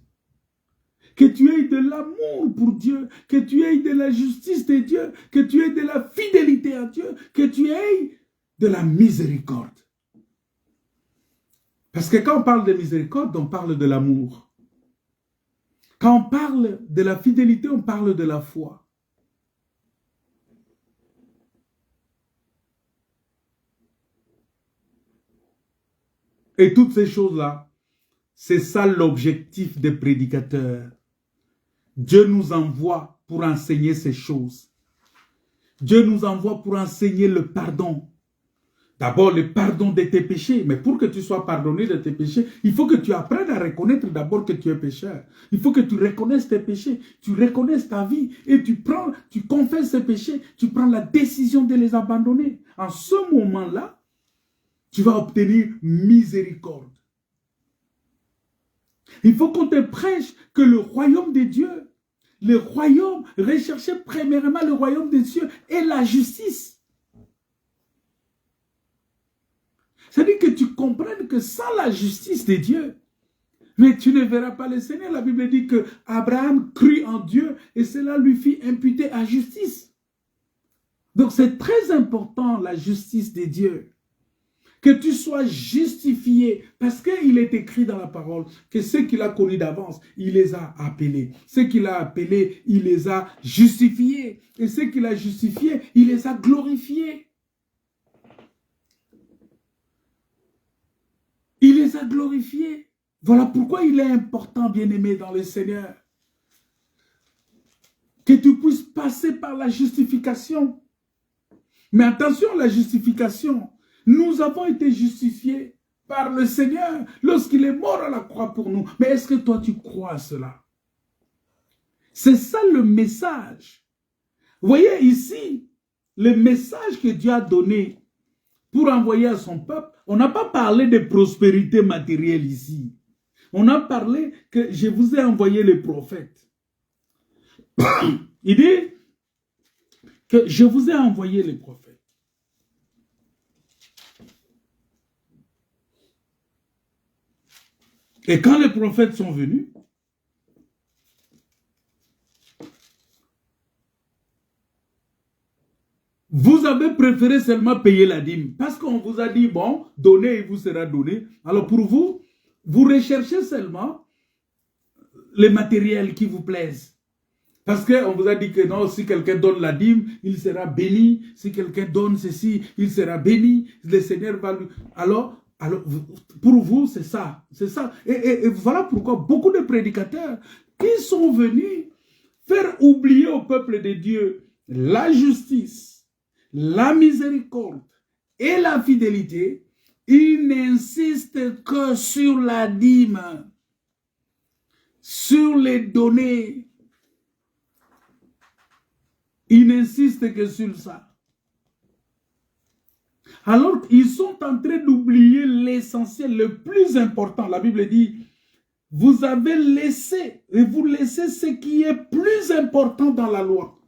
Que tu aies de l'amour pour Dieu, que tu aies de la justice de Dieu, que tu aies de la fidélité à Dieu, que tu aies de la miséricorde. Parce que quand on parle de miséricorde, on parle de l'amour. Quand on parle de la fidélité, on parle de la foi. Et toutes ces choses-là, c'est ça l'objectif des prédicateurs. Dieu nous envoie pour enseigner ces choses. Dieu nous envoie pour enseigner le pardon. D'abord, le pardon de tes péchés. Mais pour que tu sois pardonné de tes péchés, il faut que tu apprennes à reconnaître d'abord que tu es pécheur. Il faut que tu reconnaisses tes péchés, tu reconnaisses ta vie et tu confesses tes péchés, tu prends la décision de les abandonner. En ce moment-là, tu vas obtenir miséricorde. Il faut qu'on te prêche que le royaume de Dieu, le royaume, recherchez premièrement le royaume des cieux et la justice. C'est-à-dire que tu comprennes que sans la justice de Dieu, mais tu ne verras pas le Seigneur. La Bible dit que Abraham crut en Dieu et cela lui fit imputer à justice. Donc c'est très important la justice de Dieu. Que tu sois justifié, parce qu'il est écrit dans la parole que ceux qu'il a connus d'avance, il les a appelés. Ceux qu'il a appelés, il les a justifiés. Et ceux qu'il a justifiés, il les a glorifiés. Il les a glorifiés. Voilà pourquoi il est important, bien-aimé dans le Seigneur, que tu puisses passer par la justification. Mais attention, la justification, nous avons été justifiés par le Seigneur lorsqu'il est mort à la croix pour nous. Mais est-ce que toi tu crois à cela? C'est ça le message. Vous voyez ici, le message que Dieu a donné pour envoyer à son peuple, on n'a pas parlé de prospérité matérielle ici. On a parlé que je vous ai envoyé les prophètes. Il dit que je vous ai envoyé les prophètes. Et quand les prophètes sont venus, vous avez préféré seulement payer la dîme. Parce qu'on vous a dit, bon, donnez et vous sera donné. Alors pour vous, vous recherchez seulement les matériels qui vous plaisent. Parce qu'on vous a dit que non, si quelqu'un donne la dîme, il sera béni. Si quelqu'un donne ceci, il sera béni. Le Seigneur va lui... Alors, pour vous, c'est ça. C'est ça. Et voilà pourquoi beaucoup de prédicateurs, ils sont venus faire oublier au peuple de Dieu la justice, la miséricorde et la fidélité. Ils n'insistent que sur la dîme, sur les données. Ils n'insistent que sur ça. Alors, ils sont en train d'oublier l'essentiel, le plus important. La Bible dit, vous avez laissé, et vous laissez ce qui est plus important dans la loi.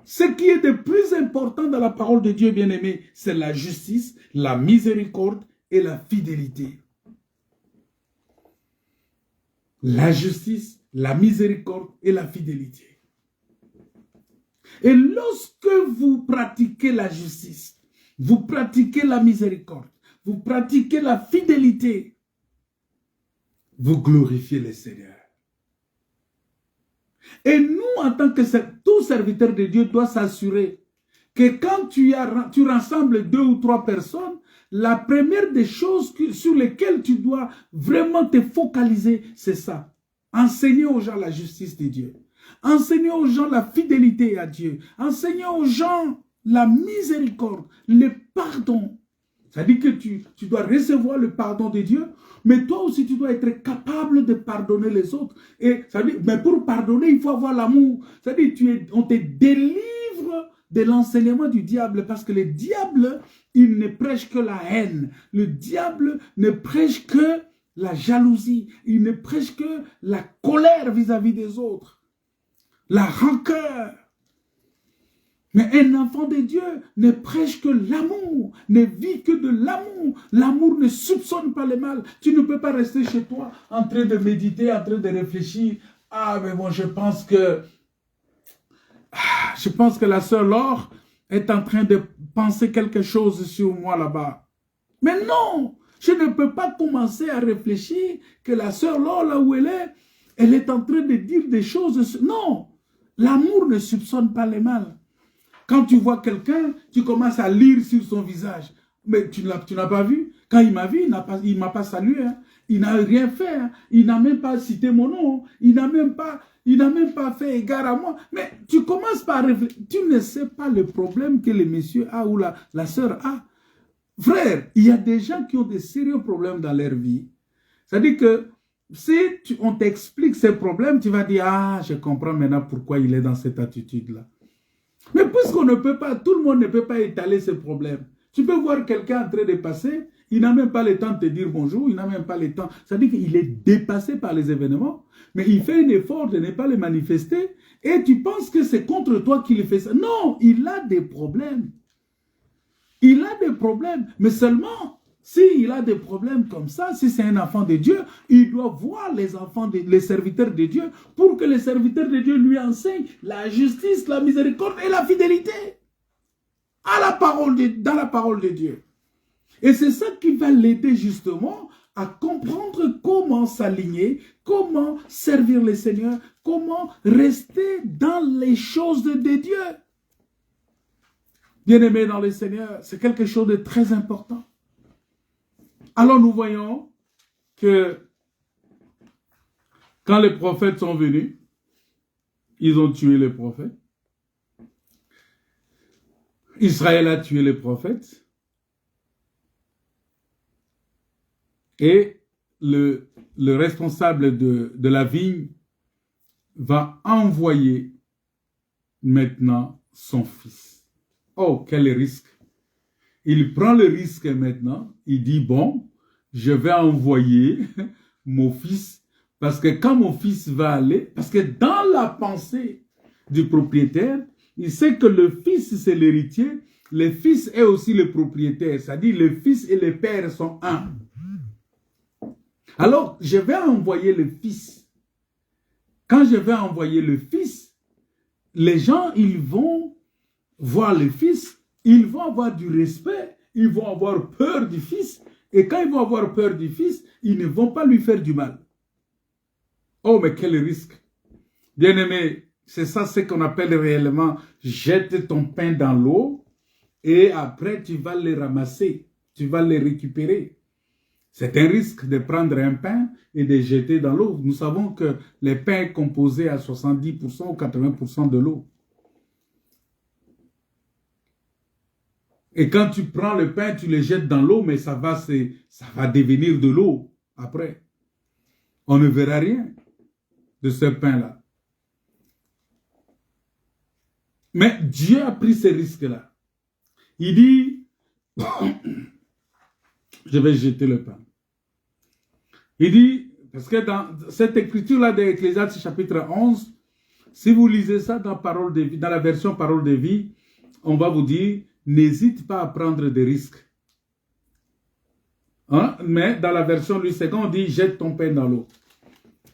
Ce qui est de plus important dans la parole de Dieu, bien-aimé, c'est la justice, la miséricorde et la fidélité. La justice, la miséricorde et la fidélité. Et lorsque vous pratiquez la justice, vous pratiquez la miséricorde, vous pratiquez la fidélité, vous glorifiez le Seigneur. Et nous, en tant que tout serviteur de Dieu, doit s'assurer que quand tu rassembles 2 ou 3 personnes, la première des choses sur lesquelles tu dois vraiment te focaliser, c'est ça. Enseigner aux gens la justice de Dieu. Enseigner aux gens la fidélité à Dieu. Enseigner aux gens la miséricorde, le pardon. Ça dit que tu dois recevoir le pardon de Dieu, mais toi aussi tu dois être capable de pardonner les autres. Et ça dit, mais pour pardonner, il faut avoir l'amour. Ça dit, on te délivre de l'enseignement du diable, parce que le diable, il ne prêche que la haine. Le diable ne prêche que la jalousie. Il ne prêche que la colère vis-à-vis des autres. La rancœur. Mais un enfant de Dieu ne prêche que l'amour, ne vit que de l'amour. L'amour ne soupçonne pas le mal. Tu ne peux pas rester chez toi en train de méditer, en train de réfléchir. Ah, mais bon, je pense que la sœur Laure est en train de penser quelque chose sur moi là-bas. Mais non, je ne peux pas commencer à réfléchir que la sœur Laure, là où elle est en train de dire des choses. Non, l'amour ne soupçonne pas le mal. Quand tu vois quelqu'un, tu commences à lire sur son visage. Mais tu n'as pas vu. Quand il m'a vu, il ne m'a pas salué. Hein. Il n'a rien fait. Hein. Il n'a même pas cité mon nom. Il n'a même pas fait égard à moi. Mais tu commences par réfléchir. Tu ne sais pas le problème que le monsieur a ou la sœur a. Frère, il y a des gens qui ont des sérieux problèmes dans leur vie. C'est-à-dire que si on t'explique ces problèmes, tu vas dire, ah, je comprends maintenant pourquoi il est dans cette attitude-là. Mais puisqu'on ne peut pas, tout le monde ne peut pas étaler ses problèmes. Tu peux voir quelqu'un en train de passer, il n'a même pas le temps de te dire bonjour, il n'a même pas le temps. C'est-à-dire qu'il est dépassé par les événements, mais il fait un effort de ne pas les manifester, et tu penses que c'est contre toi qu'il fait ça. Non, il a des problèmes. Il a des problèmes, mais seulement s'il a des problèmes comme ça, si c'est un enfant de Dieu, il doit voir les serviteurs de Dieu pour que les serviteurs de Dieu lui enseignent la justice, la miséricorde et la fidélité dans la parole de Dieu. Et c'est ça qui va l'aider justement à comprendre comment s'aligner, comment servir le Seigneur, comment rester dans les choses de Dieu. Bien-aimés dans le Seigneur, c'est quelque chose de très important. Alors nous voyons que quand les prophètes sont venus, ils ont tué les prophètes. Israël a tué les prophètes. Et le responsable de la vigne va envoyer maintenant son fils. Oh, quel risque! Il prend le risque maintenant. Il dit, bon, je vais envoyer mon fils. Parce que quand mon fils va aller, parce que dans la pensée du propriétaire, il sait que le fils, c'est l'héritier. Le fils est aussi le propriétaire. C'est-à-dire, le fils et le père sont un. Alors, je vais envoyer le fils. Quand je vais envoyer le fils, les gens, ils vont voir le fils, ils vont avoir du respect, ils vont avoir peur du fils, et quand ils vont avoir peur du fils, ils ne vont pas lui faire du mal. Oh, mais quel risque! Bien-aimé, c'est ça ce qu'on appelle réellement jette ton pain dans l'eau, et après tu vas les ramasser, tu vas les récupérer. C'est un risque de prendre un pain et de jeter dans l'eau. Nous savons que le pain est composé à 70% ou 80% de l'eau. Et quand tu prends le pain, tu le jettes dans l'eau, mais ça va devenir de l'eau après. On ne verra rien de ce pain-là. Mais Dieu a pris ce risque-là. Il dit, je vais jeter le pain. Il dit, parce que dans cette écriture-là d'Ecclésiaste chapitre 11, si vous lisez ça dans la version Parole de vie, on va vous dire, n'hésite pas à prendre des risques. Hein? Mais dans la version Louis II, on dit, jette ton pain dans l'eau.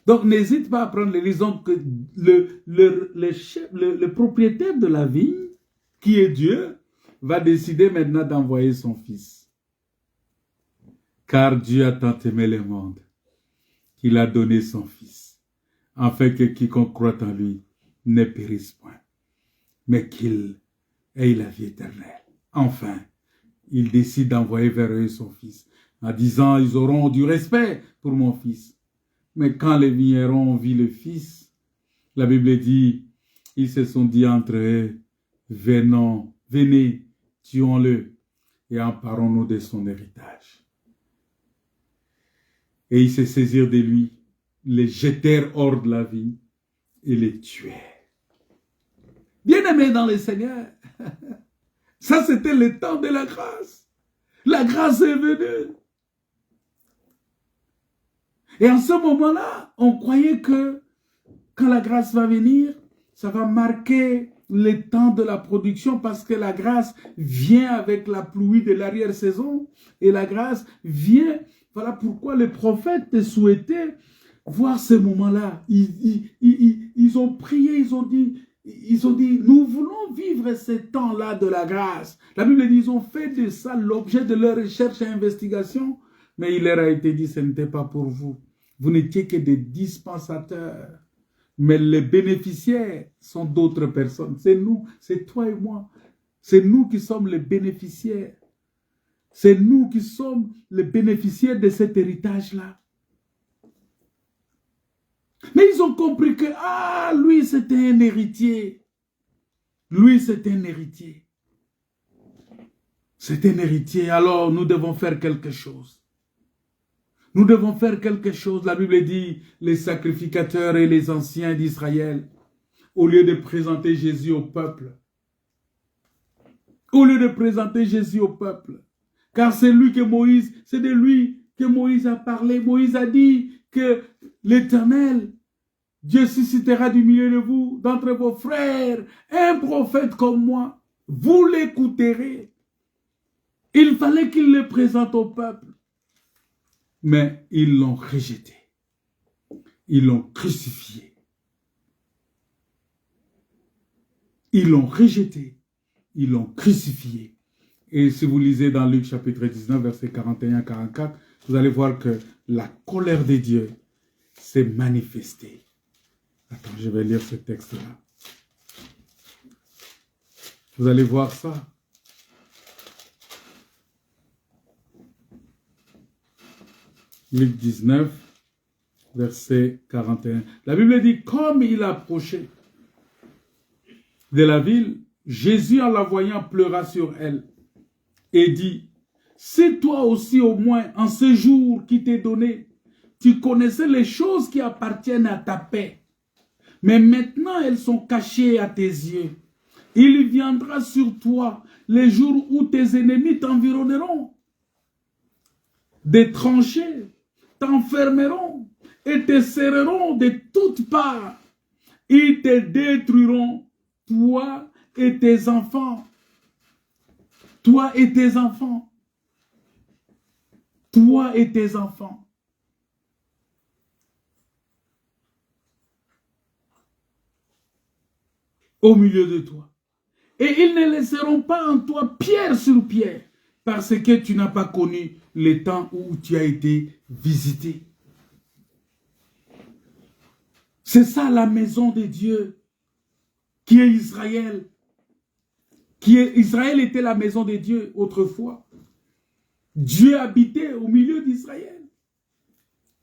Donc, n'hésite pas à prendre les risques. Donc, le propriétaire de la vigne, qui est Dieu, va décider maintenant d'envoyer son fils. Car Dieu a tant aimé le monde qu'il a donné son fils, afin que quiconque croit en lui ne périsse point, mais qu'il ait la vie éternelle. Enfin, il décide d'envoyer vers eux son fils, en disant, ils auront du respect pour mon fils. Mais quand les vignerons ont vu le fils, la Bible dit, ils se sont dit entre eux, venez, tuons-le et emparons-nous de son héritage. Et ils se saisirent de lui, les jetèrent hors de la vie et les tuèrent. Bien-aimés dans le Seigneur, ça c'était le temps de la grâce. La grâce est venue. Et en ce moment-là, on croyait que quand la grâce va venir, ça va marquer le temps de la production parce que la grâce vient avec la pluie de l'arrière-saison et la grâce vient. Voilà pourquoi les prophètes souhaitaient voir ce moment-là. Ils ont prié, ils ont dit, nous voulons vivre ce temps-là de la grâce. La Bible dit, ils ont fait de ça l'objet de leur recherche et investigation, mais il leur a été dit, ce n'était pas pour vous. Vous n'étiez que des dispensateurs. Mais les bénéficiaires sont d'autres personnes. C'est nous, c'est toi et moi. C'est nous qui sommes les bénéficiaires. C'est nous qui sommes les bénéficiaires de cet héritage-là. Mais ils ont compris que, lui c'était un héritier. Lui c'était un héritier. C'est un héritier, alors nous devons faire quelque chose. Nous devons faire quelque chose. La Bible dit, les sacrificateurs et les anciens d'Israël, au lieu de présenter Jésus au peuple, car c'est lui que Moïse, c'est de lui que Moïse a parlé. Moïse a dit que l'Éternel, Dieu suscitera du milieu de vous, d'entre vos frères, un prophète comme moi. Vous l'écouterez. Il fallait qu'il le présente au peuple. Mais ils l'ont rejeté. Ils l'ont crucifié. Ils l'ont rejeté. Ils l'ont crucifié. Et si vous lisez dans Luc chapitre 19, versets 41-44, vous allez voir que la colère de Dieu s'est manifestée. Attends, je vais lire ce texte-là. Vous allez voir ça. Luc 19, verset 41. La Bible dit, comme il approchait de la ville, Jésus, en la voyant, pleura sur elle et dit, si toi aussi au moins, en ce jour qui t'est donné, tu connaissais les choses qui appartiennent à ta paix, mais maintenant elles sont cachées à tes yeux. Il viendra sur toi les jours où tes ennemis t'environneront. Des tranchées t'enfermeront et te serreront de toutes parts. Ils te détruiront, toi et tes enfants. Toi et tes enfants. Toi et tes enfants. Au milieu de toi. Et ils ne laisseront pas en toi pierre sur pierre, parce que tu n'as pas connu le temps où tu as été visité. C'est ça la maison de Dieu, qui est Israël. Israël était la maison de Dieu autrefois. Dieu habitait au milieu d'Israël.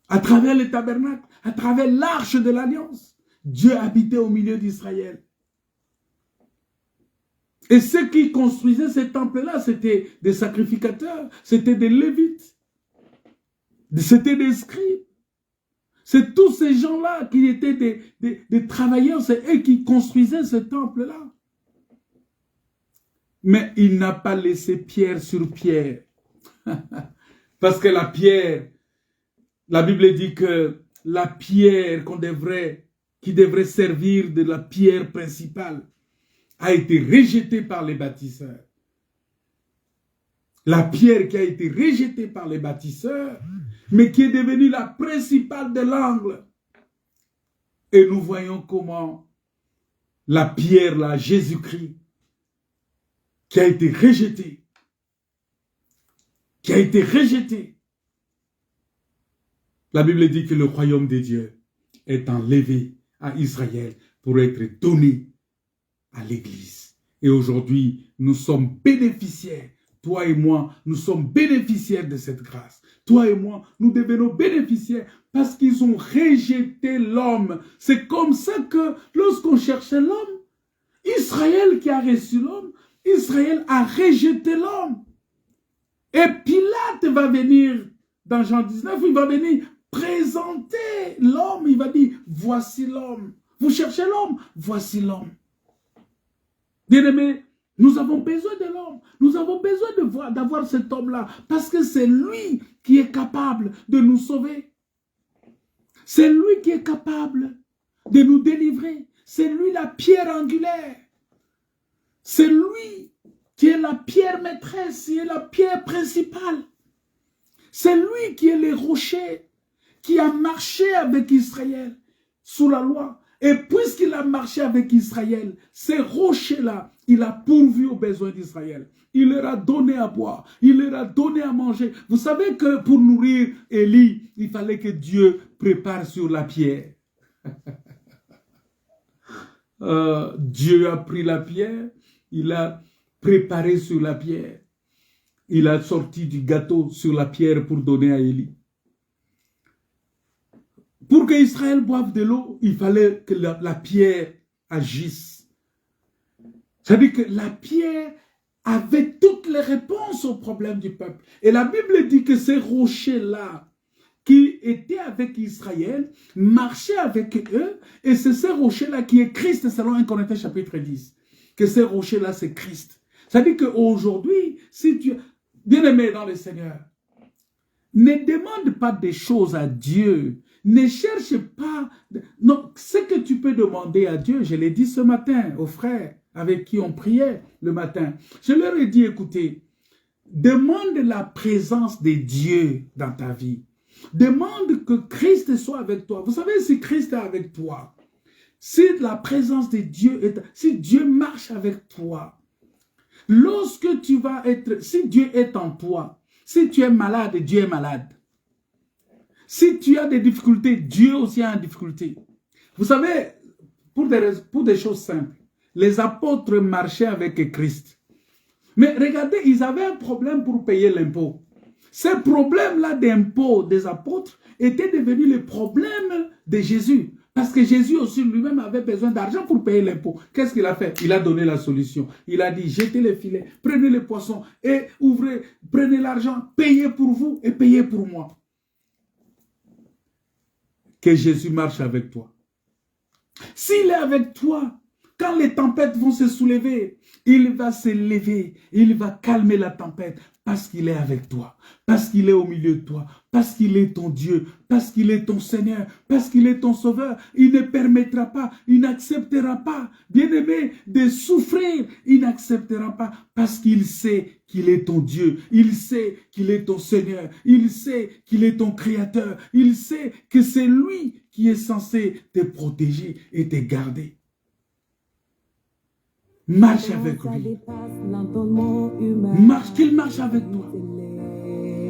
À travers le tabernacle, à travers l'arche de l'alliance. Dieu habitait au milieu d'Israël. Et ceux qui construisaient ces temples-là, c'était des sacrificateurs, c'était des lévites, c'était des scribes. C'est tous ces gens-là qui étaient des travailleurs, c'est eux qui construisaient ce temple-là. Mais il n'a pas laissé pierre sur pierre. Parce que la pierre, la Bible dit que la pierre qui devrait servir de la pierre principale, a été rejetée par les bâtisseurs. La pierre qui a été rejetée par les bâtisseurs, mais qui est devenue la principale de l'angle. Et nous voyons comment la pierre, là, Jésus-Christ, qui a été rejetée, La Bible dit que le royaume de Dieu est enlevé à Israël pour être donné à l'Église. Et aujourd'hui, nous sommes bénéficiaires. Toi et moi, nous sommes bénéficiaires de cette grâce. Toi et moi, nous devenons bénéficiaires parce qu'ils ont rejeté l'homme. C'est comme ça que lorsqu'on cherchait l'homme, Israël qui a reçu l'homme, Israël a rejeté l'homme. Et Pilate va venir, dans Jean 19, il va venir présenter l'homme. Il va dire, voici l'homme. Vous cherchez l'homme, voici l'homme. Bien-aimés, nous avons besoin de l'homme. Nous avons besoin d'avoir cet homme-là. Parce que c'est lui qui est capable de nous sauver. C'est lui qui est capable de nous délivrer. C'est lui la pierre angulaire. C'est lui qui est la pierre maîtresse, qui est la pierre principale. C'est lui qui est le rocher, qui a marché avec Israël sous la loi. Et puisqu'il a marché avec Israël, ces rochers-là, il a pourvu aux besoins d'Israël. Il leur a donné à boire, il leur a donné à manger. Vous savez que pour nourrir Élie, il fallait que Dieu prépare sur la pierre. Dieu a pris la pierre, il a préparé sur la pierre. Il a sorti du gâteau sur la pierre pour donner à Élie. Pour que Israël boive de l'eau, il fallait que la pierre agisse. C'est-à-dire que la pierre avait toutes les réponses aux problèmes du peuple. Et la Bible dit que ces rochers-là, qui étaient avec Israël, marchaient avec eux, et c'est ces rochers-là qui est Christ, selon 1 Corinthiens chapitre 10. Que ces rochers-là, c'est Christ. Ça dit qu'aujourd'hui, si tu... Bien-aimé dans le Seigneur, ne demande pas des choses à Dieu. Ne cherche pas... Non, ce que tu peux demander à Dieu, je l'ai dit ce matin aux frères avec qui on priait le matin. Je leur ai dit, écoutez, demande la présence de Dieu dans ta vie. Demande que Christ soit avec toi. Vous savez, si Christ est avec toi, si la présence de Dieu est... Si Dieu marche avec toi, lorsque tu vas être... Si Dieu est en toi, si tu es malade, Dieu est malade. Si tu as des difficultés, Dieu aussi a des difficultés. Vous savez, pour des choses simples, les apôtres marchaient avec Christ. Mais regardez, ils avaient un problème pour payer l'impôt. Ce problème-là d'impôt des apôtres était devenu le problème de Jésus. Parce que Jésus aussi lui-même avait besoin d'argent pour payer l'impôt. Qu'est-ce qu'il a fait? Il a donné la solution. Il a dit, jetez les filets, prenez les poissons et ouvrez, prenez l'argent, payez pour vous et payez pour moi. Que Jésus marche avec toi. S'il est avec toi, quand les tempêtes vont se soulever, il va se lever, il va calmer la tempête parce qu'il est avec toi, parce qu'il est au milieu de toi, parce qu'il est ton Dieu, parce qu'il est ton Seigneur, parce qu'il est ton Sauveur. Il ne permettra pas, il n'acceptera pas, bien-aimé, de souffrir. Il n'acceptera pas parce qu'il sait qu'il est ton Dieu, il sait qu'il est ton Seigneur, il sait qu'il est ton Créateur, il sait que c'est lui qui est censé te protéger et te garder. Marche avec lui. Marche, qu'il marche avec toi.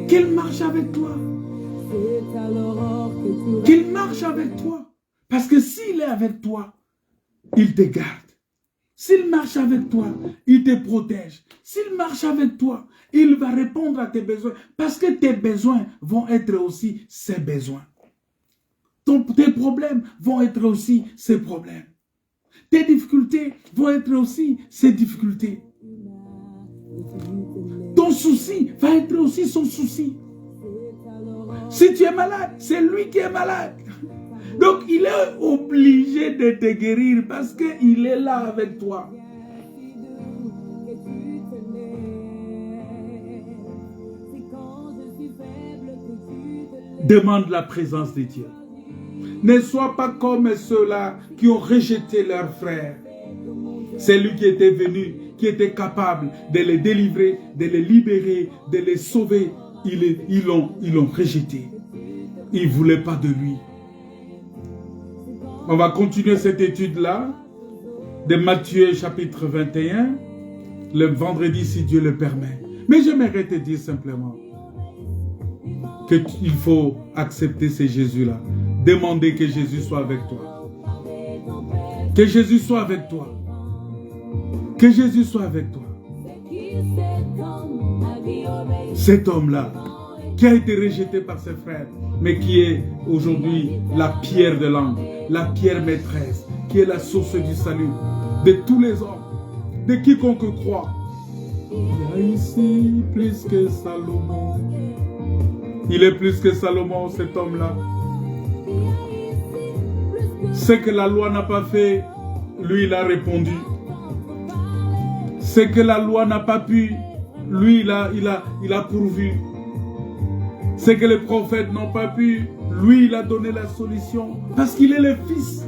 Qu'il marche avec toi. Qu'il marche avec toi. Parce que s'il est avec toi, il te garde. S'il marche avec toi, il te protège. S'il marche avec toi, il va répondre à tes besoins. Parce que tes besoins vont être aussi ses besoins. Tes problèmes vont être aussi ses problèmes. Tes difficultés vont être aussi ses difficultés. Ton souci va être aussi son souci. Si tu es malade, c'est lui qui est malade. Donc il est obligé de te guérir parce qu'il est là avec toi. Demande la présence de Dieu. Ne sois pas comme ceux-là qui ont rejeté leurs frères. C'est lui qui était venu, qui était capable de les délivrer, de les libérer, de les sauver. Ils l'ont rejeté. Ils ne voulaient pas de lui. On va continuer cette étude-là de Matthieu chapitre 21, le vendredi si Dieu le permet. Mais j'aimerais te dire simplement qu'il faut accepter ce Jésus-là. Demandez que Jésus soit avec toi. Que Jésus soit avec toi. Que Jésus soit avec toi. Cet homme-là, qui a été rejeté par ses frères, mais qui est aujourd'hui la pierre de l'angle, la pierre maîtresse, qui est la source du salut de tous les hommes, de quiconque croit. Il y a ici plus que Salomon. Il est plus que Salomon, cet homme-là. Ce que la loi n'a pas fait, lui, il a répondu. Ce que la loi n'a pas pu, lui, il a pourvu. Ce que les prophètes n'ont pas pu, lui, il a donné la solution. Parce qu'il est le Fils.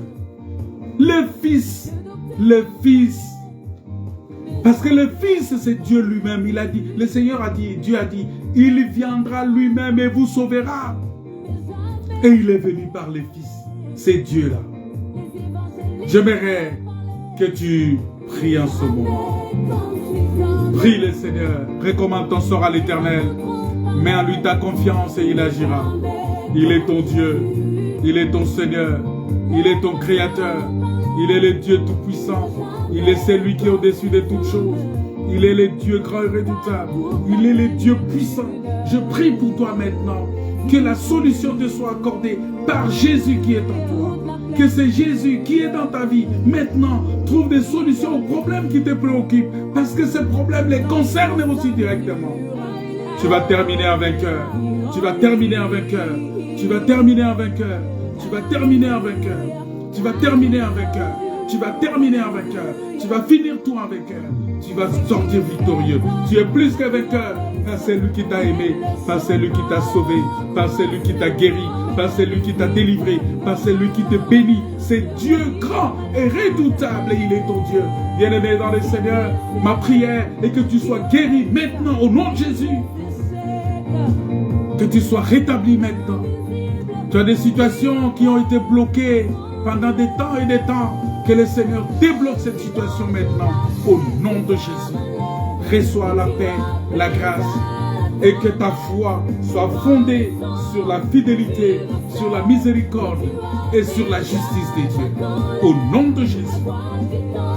Le Fils. Le Fils. Parce que le Fils, c'est Dieu lui-même. Il a dit, le Seigneur a dit, Dieu a dit, il viendra lui-même et vous sauvera. Et il est venu par le Fils. C'est Dieu là. J'aimerais que tu pries en ce moment. Prie le Seigneur. Recommande ton sort à l'Éternel. Mets en lui ta confiance et il agira. Il est ton Dieu. Il est ton Seigneur. Il est ton Créateur. Il est le Dieu Tout-Puissant. Il est celui qui est au-dessus de toutes choses. Il est le Dieu grand et redoutable. Il est le Dieu puissant. Je prie pour toi maintenant. Que la solution te soit accordée par Jésus qui est en toi. Que c'est Jésus qui est dans ta vie. Maintenant, trouve des solutions aux problèmes qui te préoccupent. Parce que ces problèmes les concernent aussi directement. Tu vas terminer en vainqueur. Tu vas terminer en vainqueur. Tu vas terminer en vainqueur. Tu vas terminer en vainqueur. Tu vas terminer en vainqueur. Tu vas terminer en vainqueur. Tu vas finir tout en vainqueur. Tu vas sortir victorieux. Tu es plus que vainqueur. Par celui qui t'a aimé, par celui qui t'a sauvé, par celui qui t'a guéri, par celui qui t'a délivré, par celui qui te bénit. C'est Dieu grand et redoutable et il est ton Dieu. Bien-aimé dans le Seigneur, ma prière est que tu sois guéri maintenant au nom de Jésus. Que tu sois rétabli maintenant. Tu as des situations qui ont été bloquées pendant des temps et des temps. Que le Seigneur débloque cette situation maintenant au nom de Jésus. Reçois la paix, la grâce et que ta foi soit fondée sur la fidélité, sur la miséricorde et sur la justice de Dieu. Au nom de Jésus.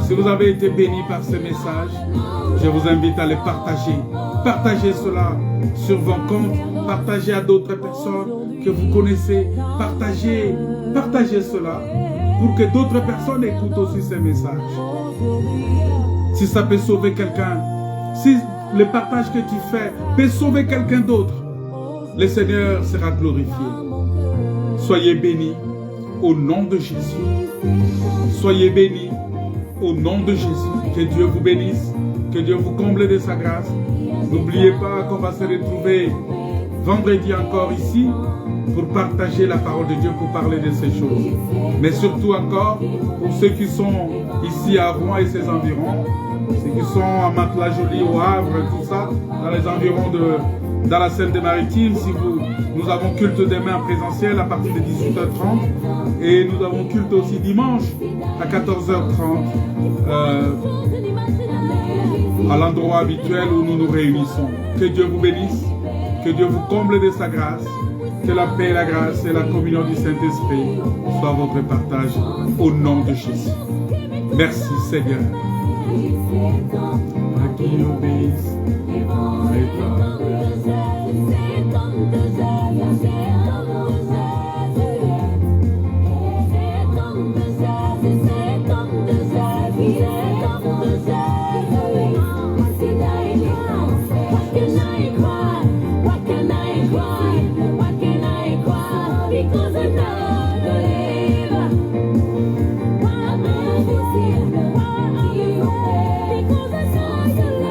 Si vous avez été bénis par ce message, je vous invite à les partager. Partagez cela sur vos comptes, partagez à d'autres personnes que vous connaissez, partagez cela pour que d'autres personnes écoutent aussi ces messages. Si ça peut sauver quelqu'un, si le partage que tu fais peut sauver quelqu'un d'autre, le Seigneur sera glorifié. Soyez bénis au nom de Jésus. Soyez bénis au nom de Jésus. Que Dieu vous bénisse, que Dieu vous comble de sa grâce. N'oubliez pas qu'on va se retrouver vendredi encore ici pour partager la parole de Dieu, pour parler de ces choses. Mais surtout encore, pour ceux qui sont ici à Rouen et ses environs, ceux qui sont à Mantes-la-Jolie, au Havre, tout ça, dans les environs dans la Seine-des-Maritimes, nous avons culte demain en présentiel à partir de 18h30 et nous avons culte aussi dimanche à 14h30 à l'endroit habituel où nous nous réunissons. Que Dieu vous bénisse, que Dieu vous comble de sa grâce, que la paix, la grâce et la communion du Saint-Esprit soient votre partage au nom de Jésus. Merci Seigneur. À qui obéisse, Because I saw you